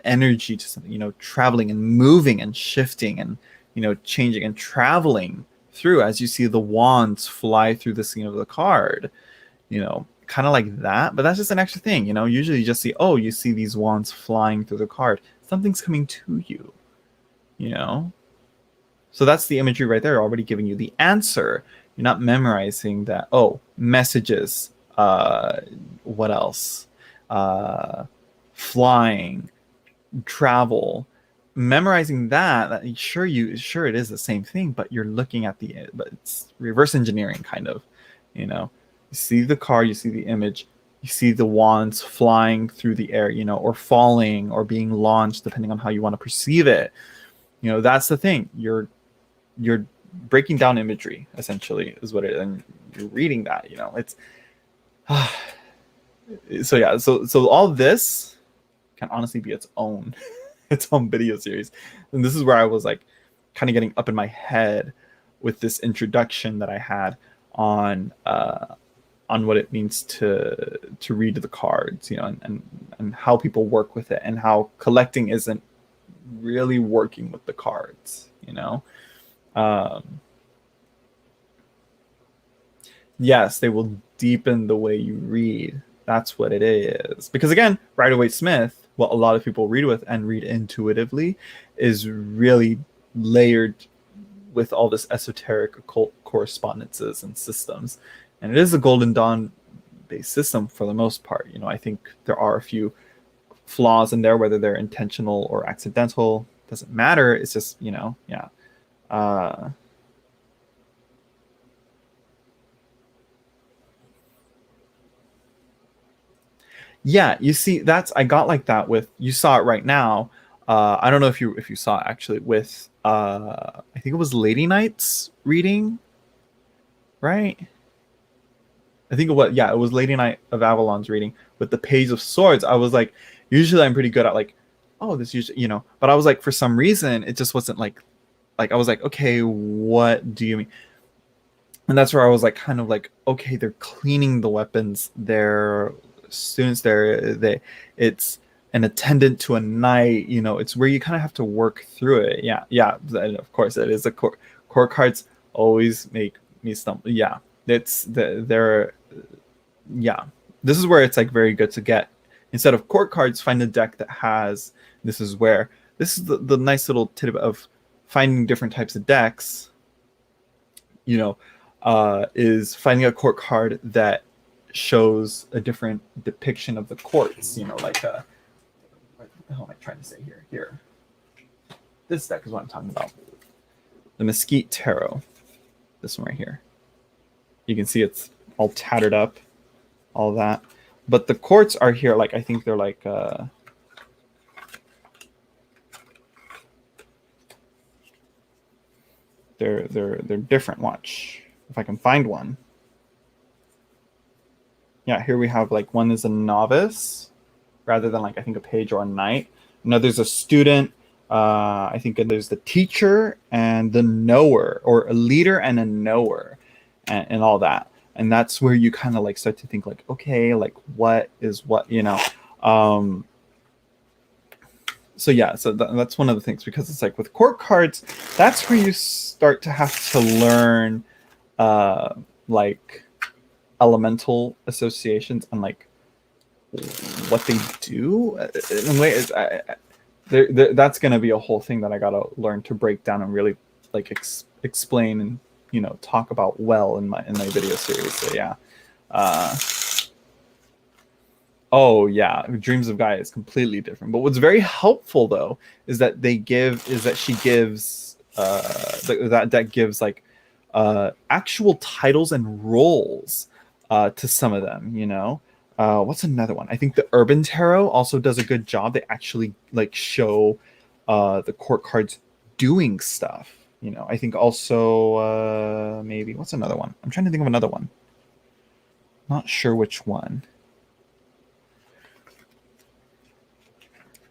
energy to something, traveling and moving and shifting and, changing and traveling through, as you see the wands fly through the scene of the card, kind of like that. But that's just an extra thing, usually you just see, you see these wands flying through the card. Something's coming to you, So that's the imagery right there, already giving you the answer. You're not memorizing that. Oh, messages. What else? Flying, travel. Memorizing that. Sure, it is the same thing, but you're looking at but it's reverse engineering, kind of. You see the car, you see the image, you see the wands flying through the air, or falling or being launched, depending on how you want to perceive it. That's the thing. You're breaking down imagery, essentially, is what it is, and you're reading that, it's so yeah, so all this can honestly be its own its own video series. And this is where I was like kind of getting up in my head with this introduction that I had on what it means to read the cards, and how people work with it, and how collecting isn't really working with the cards, yes, they will deepen the way you read. That's what it is. Because again, Rider-Waite-Smith, what a lot of people read with and read intuitively, is really layered with all this esoteric occult correspondences and systems. And it is a Golden Dawn based system for the most part. I think there are a few flaws in there, whether they're intentional or accidental, doesn't matter. It's just, yeah. Yeah, you see, I got like that with, you saw it right now. I don't know if you saw it actually with I think it was Lady Knight's reading, right? I think it was Lady Knight of Avalon's reading with the Page of Swords. I was like, usually I'm pretty good at like, oh, this usually, but I was like, for some reason, it just wasn't like I was like, okay, what do you mean? And that's where I was like, kind of like, okay, they're cleaning the weapons. They're students there. It's an attendant to a knight. It's where you kind of have to work through it. Yeah. And of course, it is a court cards always make me stumble. Yeah, they're yeah. This is where it's like very good to get, instead of court cards, find a deck that has. This is the nice little tidbit of finding different types of decks. Is finding a court card that shows a different depiction of the courts. Like what the hell am I trying to say here? Here, this deck is what I'm talking about. the Mesquite Tarot. This one right here. You can see it's all tattered up, all that. But the quartz are here, like I think they're like they're different. Watch if I can find one. Yeah, here we have like one is a novice rather than like I think a page or a knight. Another's a student. I think there's the teacher and the knower, or a leader and a knower, and all that. And that's where you kind of like start to think like, okay, like what is what, you know. So yeah, so that's one of the things, because it's like with court cards, that's where you start to have to learn like elemental associations and like what they do in a way. Is that's going to be a whole thing that I got to learn to break down and really like explain and, you know, talk about well in my video series. So yeah. Oh yeah, Dreams of Gaia is completely different. But what's very helpful though is that she gives that deck gives like actual titles and roles to some of them, you know. What's another one? I think the Urban Tarot also does a good job. They actually like show the court cards doing stuff, you know. I think also maybe what's another one? I'm trying to think of another one. Not sure which one.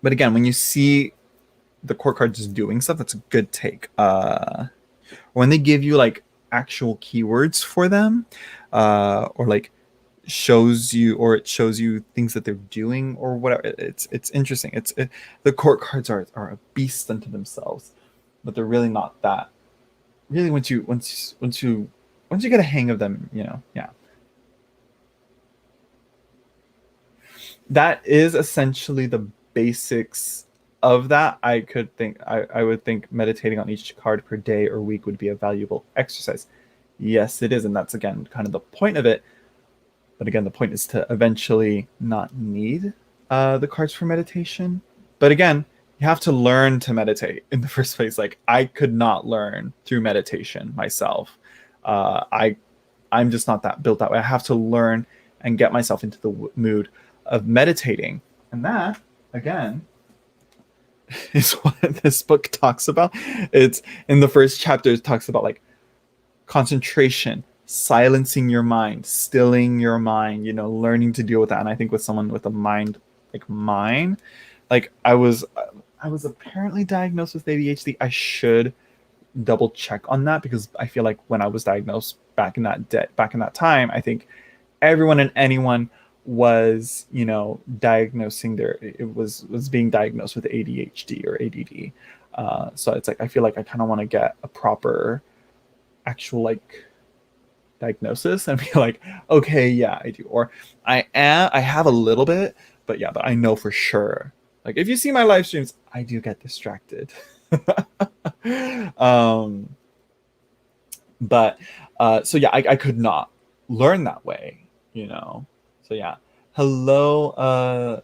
But again, when you see the court cards doing stuff, that's a good take. When they give you like actual keywords for them, or like it shows you things that they're doing or whatever, it's interesting. The court cards are a beast unto themselves, but they're really not that. Really, once you get a hang of them, you know, yeah. That is essentially the basics of that. I would think meditating on each card per day or week would be a valuable exercise. Yes, it is, and that's again kind of the point of it. But again, the point is to eventually not need the cards for meditation. But again, you have to learn to meditate in the first place. Like I could not learn through meditation myself. I'm just not that built that way. I have to learn and get myself into the mood of meditating, and that again is what this book talks about. It's in the first chapter, it talks about like concentration, silencing your mind, stilling your mind, you know, learning to deal with that. And I think with someone with a mind like mine, like I was apparently diagnosed with ADHD. I should double check on that, because I feel like when I was diagnosed back in that time, I think everyone and anyone was, you know, was being diagnosed with ADHD or ADD. So it's like I feel like I kind of want to get a proper actual like diagnosis and be like, okay, yeah, I do, or I have a little bit, but yeah, but I know for sure. Like if you see my live streams, I do get distracted. But so yeah, I could not learn that way, you know. So yeah. Hello,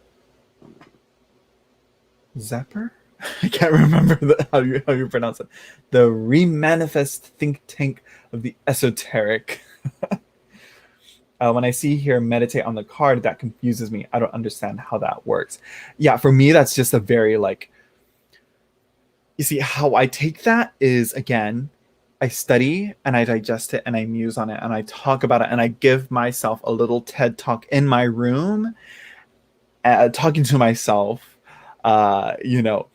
Zapper? I can't remember how you pronounce it. The Remanifest think tank of the esoteric. When I see here meditate on the card, that confuses me. I don't understand how that works. Yeah, for me, that's just a very like, you see, how I take that is, again, I study and I digest it and I muse on it and I talk about it and I give myself a little TED talk in my room, talking to myself, you know,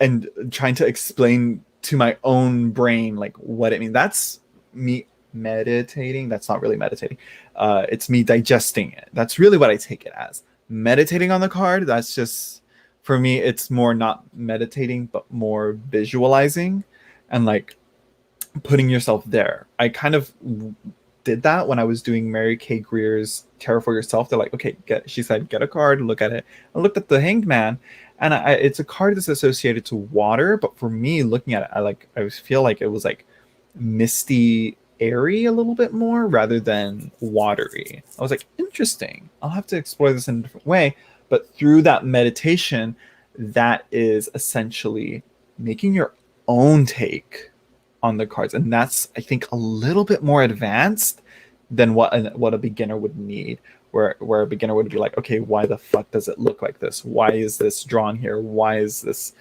and trying to explain to my own brain like what it means. That's me meditating. That's not really meditating. It's me digesting it. That's really what I take it as. Meditating on the card, that's just, for me, it's more not meditating, but more visualizing and like putting yourself there. I kind of did that when I was doing Mary Kay Greer's Tarot for Yourself. They're like, okay, she said, get a card, look at it. I looked at the Hanged Man, and it's a card that's associated to water, but for me, looking at it, I feel like it was like misty, airy a little bit more rather than watery. I was like, interesting. I'll have to explore this in a different way. But through that meditation, that is essentially making your own take on the cards, and that's, I think, a little bit more advanced than what a beginner would need. Where a beginner would be like, okay, why the fuck does it look like this? Why is this drawn here? Why is this?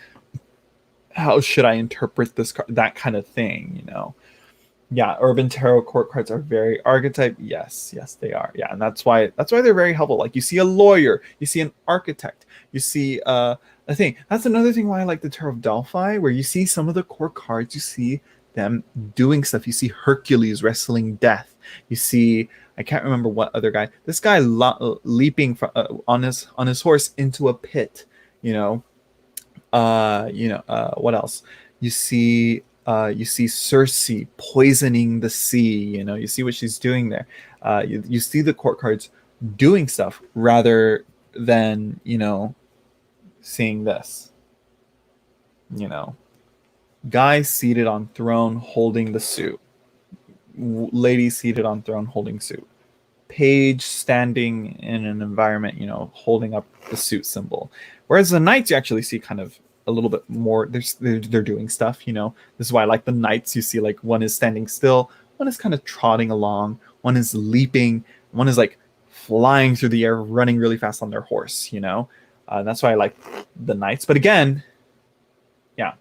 How should I interpret this card? That kind of thing, you know. Yeah, urban tarot court cards are very archetype. Yes, yes, they are. Yeah, and that's why they're very helpful. Like, you see a lawyer, you see an architect, you see a thing. That's another thing why I like the Tarot of Delphi, where you see some of the court cards, you see them doing stuff. You see Hercules wrestling death. You see, I can't remember what other guy. This guy leaping on his horse into a pit. You know, what else? You see you see Circe poisoning the sea. You know, you see what she's doing there. You see the court cards doing stuff rather than, you know, seeing this. You know, guy seated on throne holding the suit. Lady seated on throne holding suit. Page standing in an environment, you know, holding up the suit symbol. Whereas the knights, you actually see kind of a little bit more. They're doing stuff, you know. This is why I like the knights. You see, like, one is standing still, one is kind of trotting along, one is leaping, one is like flying through the air, running really fast on their horse. You know, that's why I like the knights. But again, yeah.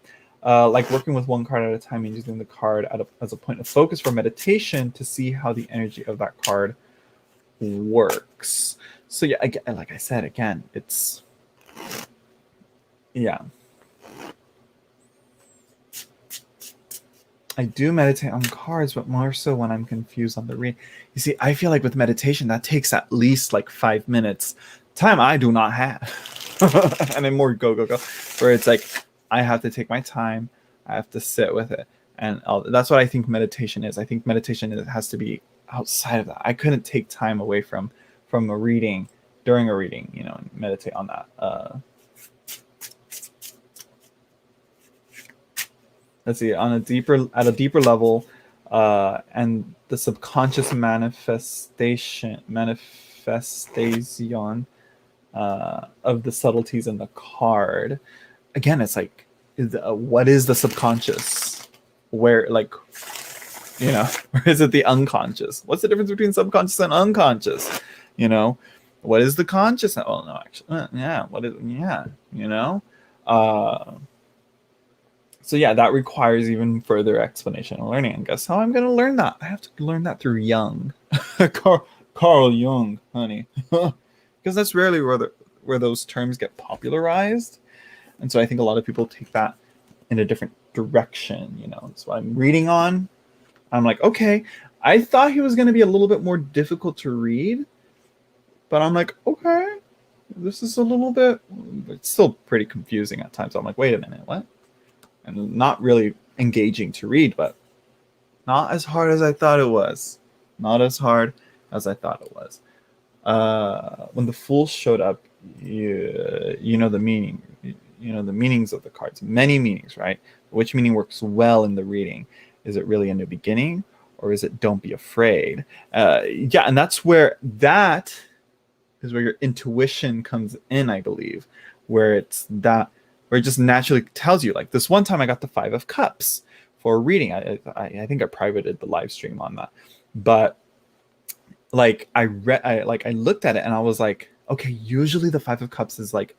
Like working with one card at a time and using the card as a point of focus for meditation to see how the energy of that card works. So yeah, again, like I said, again, it's, yeah. I do meditate on cards, but more so when I'm confused on the read. You see, I feel like with meditation, that takes at least like 5 minutes. Time I do not have. And then more go, where it's like, I have to take my time. I have to sit with it. And that's what I think meditation is. I think meditation has to be outside of that. I couldn't take time away from a reading, during a reading, you know, and meditate on that. Let's see, at a deeper level, and the subconscious manifestation of the subtleties in the card. Again, it's like, what is the subconscious? Where, like, you know, or is it the unconscious? What's the difference between subconscious and unconscious? You know, what is the conscious? Oh no, actually, yeah. What is? Yeah, you know. So yeah, that requires even further explanation and learning. And guess how I'm going to learn that? I have to learn that through Jung, Carl Jung, honey, because that's rarely where those terms get popularized. And so I think a lot of people take that in a different direction. You know, that's what I'm reading on. I'm like, okay, I thought he was going to be a little bit more difficult to read, but I'm like, okay, this is a little bit, it's still pretty confusing at times. I'm like, wait a minute, what? And not really engaging to read, but not as hard as I thought it was. Not as hard as I thought it was. When the Fool showed up, you know the meaning. You know the meanings of the cards. Many meanings, right? Which meaning works well in the reading? Is it really a new beginning, or is it don't be afraid? Yeah, and that is where your intuition comes in, I believe, where it just naturally tells you. Like this one time I got the 5 of Cups for reading. I think I privated the live stream on that. But like I looked at it and I was like, okay, usually the 5 of Cups is like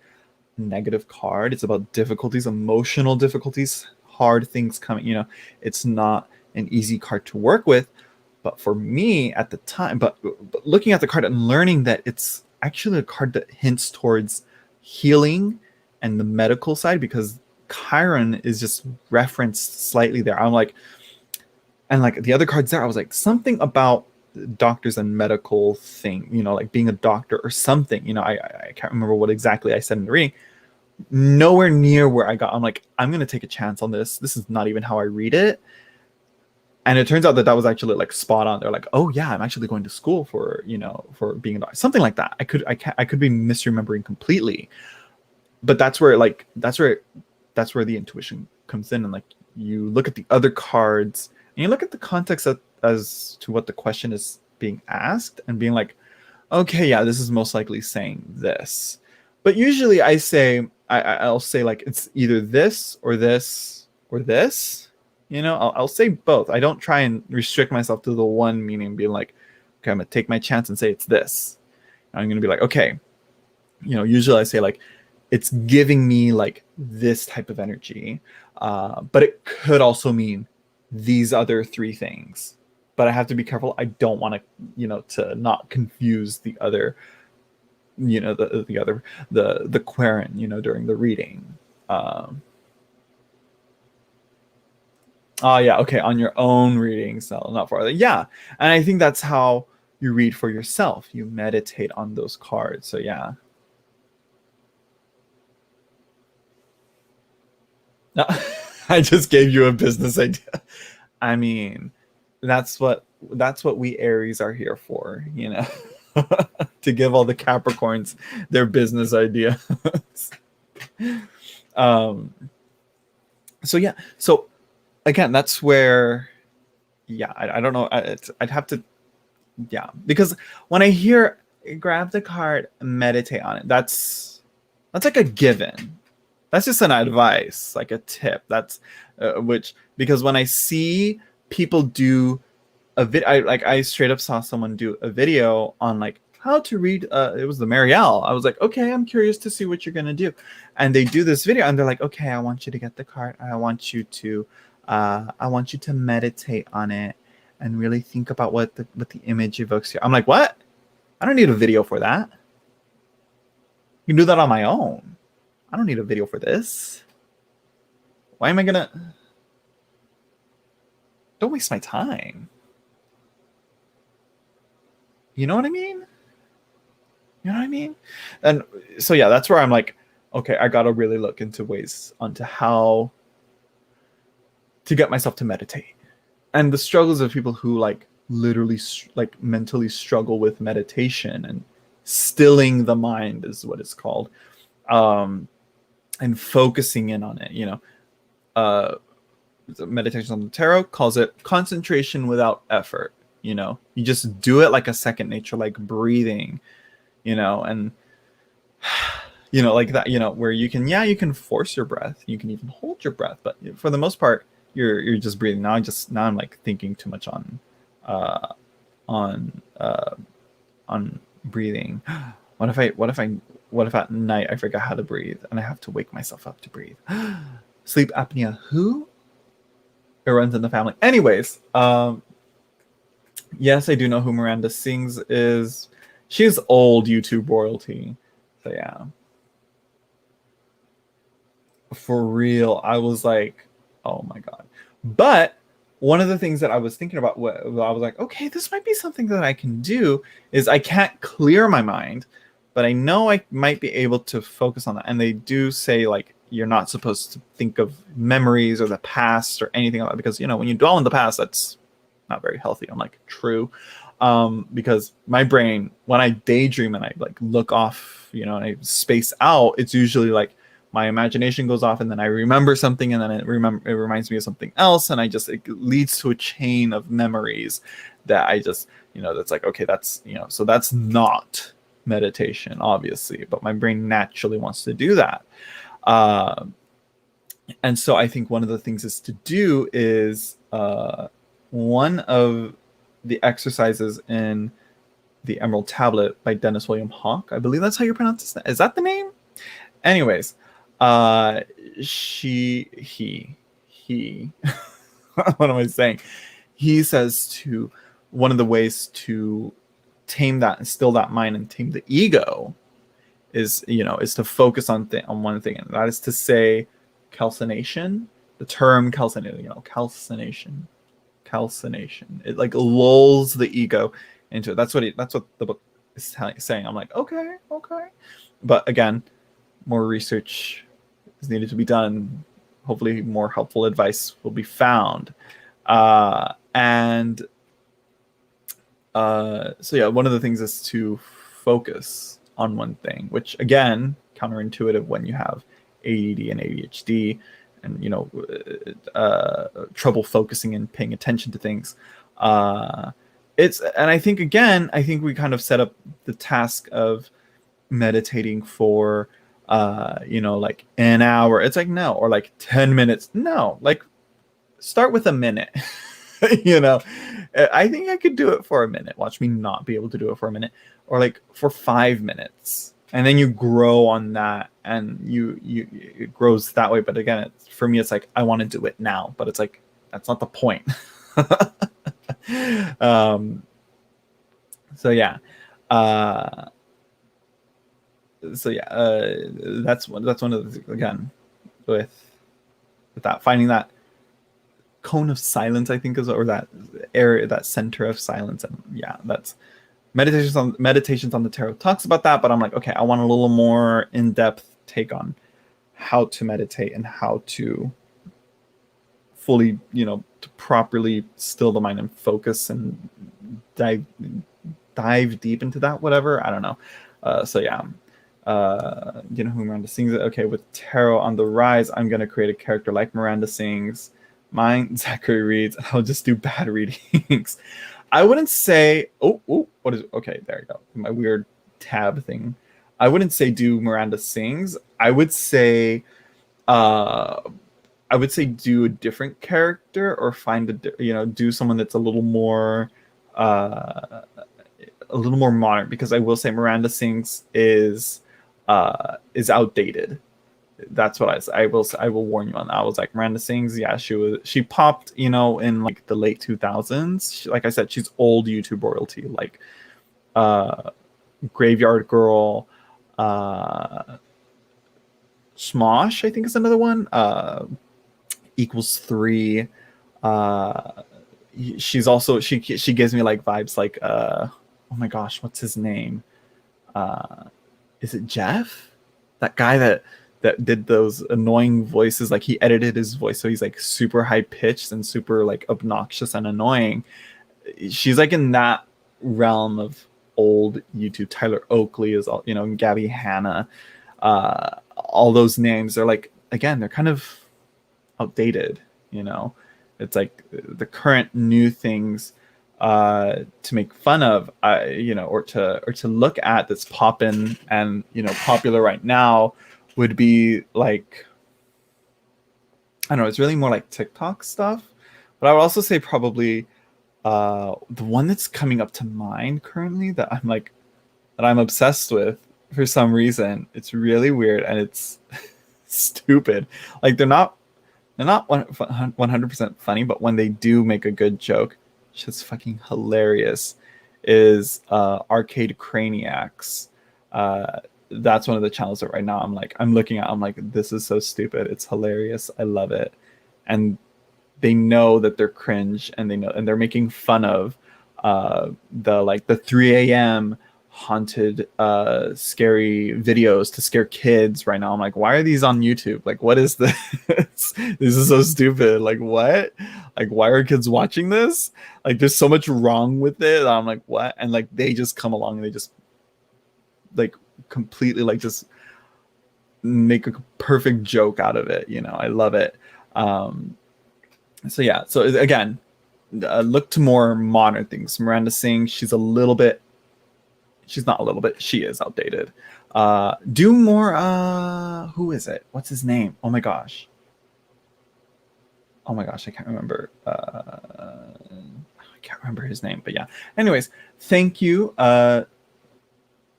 a negative card. It's about difficulties, emotional difficulties, hard things coming, you know. It's not an easy card to work with. But for me at the time, but looking at the card and learning that it's actually a card that hints towards healing and the medical side, because Chiron is just referenced slightly there. I'm like, and like the other cards there, I was like, something about doctors and medical thing, you know, like being a doctor or something, you know. I can't remember what exactly I said in the reading. Nowhere near where I got. I'm like, I'm going to take a chance on this. This is not even how I read it. And it turns out that was actually like spot on. They're like, oh yeah, I'm actually going to school for, you know, for being a doctor, something like that. I could be misremembering completely, but that's where the intuition comes in. And like, you look at the other cards and you look at the context as to what the question is being asked, and being like, okay, yeah, this is most likely saying this. But usually I'll say like, it's either this or this or this. You know, I'll say both. I don't try and restrict myself to the one meaning, being like, okay, I'm gonna take my chance and say it's this. I'm gonna be like, okay, you know, usually I say like, it's giving me like this type of energy, but it could also mean these other three things. But I have to be careful. I don't want to, you know, to not confuse the other, you know, the other the querent, you know, during the reading. Um, oh yeah, okay, on your own readings, no, not for other. Yeah, and I think that's how you read for yourself. You meditate on those cards. So yeah. I just gave you a business idea. I mean, that's what we Aries are here for, you know, to give all the Capricorns their business idea. um, so yeah, so again, that's where, yeah, I don't know. I'd have to, yeah, because when I hear grab the card, meditate on it, that's like a given. That's just an advice, like a tip. That's which, because when I see people do a I straight up saw someone do a video on like how to read. It was the Marielle. I was like, okay, I'm curious to see what you're gonna do, and they do this video, and they're like, okay, I want you to get the card. I want you to meditate on it and really think about what the image evokes here. I'm like, what? I don't need a video for that. You can do that on my own. I don't need a video for this. Why am I gonna? Don't waste my time. You know what I mean? You know what I mean? And so yeah, that's where I'm like, okay, I gotta really look into ways onto how to get myself to meditate. And the struggles of people who like literally like mentally struggle with meditation and stilling the mind is what it's called. And focusing in on it, you know. Meditation on the Tarot calls it concentration without effort. You know, you just do it like a second nature, like breathing, you know, and you know, like that, you know, where you can, yeah, you can force your breath, you can even hold your breath, but for the most part, you're just breathing. Now I'm like thinking too much uh, on on breathing. What if at night I forget how to breathe and I have to wake myself up to breathe? Sleep apnea. Who? It runs in the family. Anyways, yes, I do know who Miranda Sings is. She's old YouTube royalty. So yeah. For real, I was like, oh my god. But one of the things that I was thinking about, what I was like, okay, this might be something that I can do, is I can't clear my mind, but I know I might be able to focus on that. And they do say like you're not supposed to think of memories or the past or anything like that, because you know when you dwell in the past, that's not very healthy. I'm like, true. Because my brain, when I daydream and I like look off, you know, and I space out, it's usually like my imagination goes off and then I remember something and then it reminds me of something else, and it leads to a chain of memories that I just, you know, that's like, okay, that's, you know, so that's not meditation obviously, but my brain naturally wants to do that. And so I think one of the things is to do is one of the exercises in the Emerald Tablet by Dennis William Hawke. I believe that's how you pronounce it. Is that the name? Anyways, he, what am I saying? He says to one of the ways to tame that and still that mind and tame the ego is, you know, is to focus on one thing, and that is to say calcination. The term calcination, you know, calcination. It like lulls the ego into it. That's what the book is saying. I'm like, okay. But again, more research is needed to be done. Hopefully more helpful advice will be found. So yeah, one of the things is to focus on one thing, which again, counterintuitive when you have ADD and ADHD and, you know, trouble focusing and paying attention to things. And I think we kind of set up the task of meditating for, you know, like an hour. It's like, no, or like 10 minutes. No, like start with a minute. You know, I think I could do it for a minute. Watch me not be able to do it for a minute, or like for 5 minutes, and then you grow on that, and you it grows that way. But again, for me, it's like I want to do it now, but it's like that's not the point. um, so yeah, uh, that's one of the, again, with that, finding that cone of silence, I think is, or that area, that center of silence. And yeah, that's meditations on the tarot talks about that, but I'm like, okay, I want a little more in-depth take on how to meditate and how to fully, to properly still the mind and focus and dive deep into that, whatever, I don't know. So yeah, who Miranda sings it. Okay, with tarot on the rise, I'm gonna create a character like Miranda sings. Mine, Zachary reads, and I'll just do bad readings. I wouldn't say, what is, okay, there you go. My weird tab thing. I wouldn't say do Miranda sings. I would say do a different character, or find do someone that's a little more modern, because I will say Miranda sings is outdated. That's what I will warn you on that. I was like, Miranda sings, yeah, she popped, in like the late 2000s. Like I said, she's old YouTube royalty, like Graveyard Girl, Smosh, I think is another one, equals 3. She's also, she gives me like vibes like oh my gosh, what's his name, is it Jeff, that guy that did those annoying voices? Like he edited his voice so he's like super high pitched and super like obnoxious and annoying. She's like in that realm of old YouTube. Tyler Oakley is all, Gabby Hanna, all those names. They're like, again, they're kind of outdated. It's like the current new things to make fun of, or to look at, that's popping and popular right now, would be like, I don't know, it's really more like TikTok stuff. But I would also say probably the one that's coming up to mind currently that I'm obsessed with for some reason. It's really weird and it's stupid. Like they're not 100% funny, but when they do make a good joke, it's just fucking hilarious. Is Arcade Craniacs. That's one of the channels that right now I'm looking at, I'm like, this is so stupid, it's hilarious, I love it. And they know that they're cringe, and they know, and they're making fun of the 3 a.m. haunted scary videos to scare kids right now. I'm like, why are these on YouTube? Like, what is this? This is so stupid. Like, what? Like, why are kids watching this? Like, there's so much wrong with it. I'm like, what? And like they just come along and they just like completely like just make a perfect joke out of it. I love it. So yeah, so again, look to more modern things. Miranda sings, she's not a little bit, she is outdated. Do more, who is it, what's his name, oh my gosh, I can't remember. I can't remember his name, but yeah, anyways, thank you,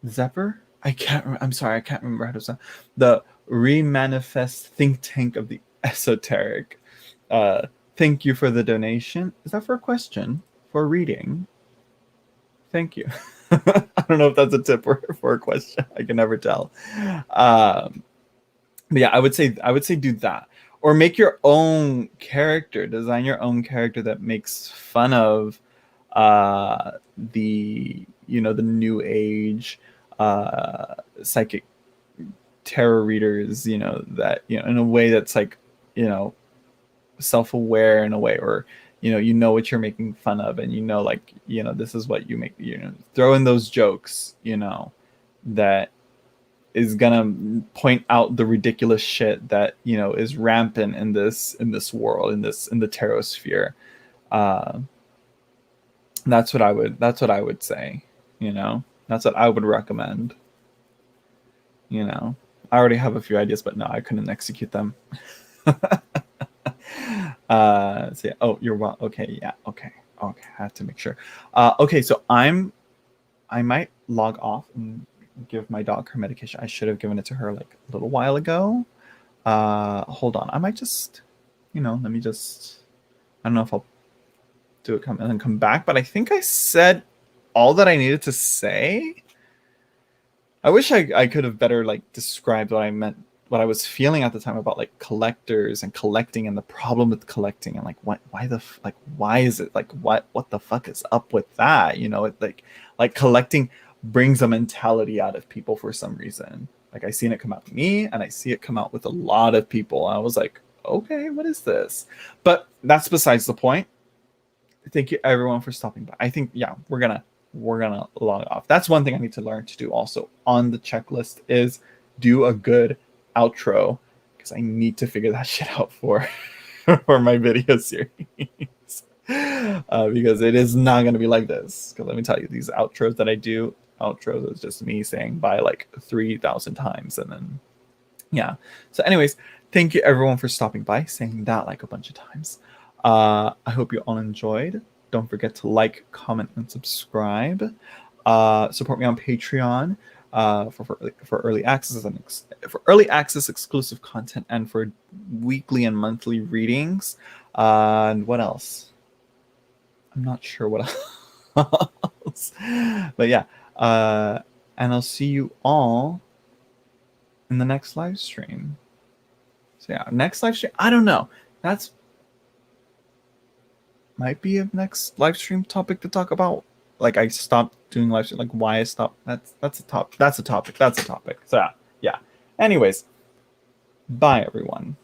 Zephyr. I'm sorry, I can't remember how to say the Remanifest think tank of the esoteric. Thank you for the donation. Is that for a question? For reading? Thank you. I don't know if that's a tip or for a question. I can never tell. But yeah, I would say do that, or make your own character. Design your own character that makes fun of the new age psychic tarot readers. That in a way that's like self-aware in a way, or what you're making fun of, and like this is what you make, throw in those jokes that is gonna point out the ridiculous shit that is rampant in this world, in the tarot sphere. That's what I would say. That's what I would recommend. I already have a few ideas, but no, I couldn't execute them. So yeah, oh, you're well. Okay, yeah, okay, okay. I have to make sure. Okay, so I might log off and give my dog her medication. I should have given it to her like a little while ago. Hold on. I might just, let me just. I don't know if I'll do it come and then come back, but I think I said all that I needed to say. I wish I could have better like described what I meant, what I was feeling at the time about like collectors and collecting and the problem with collecting and like why is it like what the fuck is up with that? It like collecting brings a mentality out of people for some reason. Like I seen it come out with me and I see it come out with a lot of people. I was like, okay, what is this? But that's besides the point. Thank you everyone for stopping by. I think yeah, we're gonna log off. That's one thing I need to learn to do also on the checklist is do a good outro because I need to figure that shit out for for my video series. Because it is not gonna be like this. Because let me tell you, these outros that I do, outros is just me saying bye like 3,000 times and then yeah. So anyways, thank you everyone for stopping by, saying that like a bunch of times. I hope you all enjoyed. Don't forget to like, comment, and subscribe. Support me on Patreon for early access and for early access exclusive content and for weekly and monthly readings. And what else? I'm not sure what else. But yeah. And I'll see you all in the next live stream. So yeah, next live stream. I don't know. That's might be a next live stream topic to talk about. Like I stopped doing live stream, like why I stopped. That's a topic. So yeah. Anyways, bye everyone.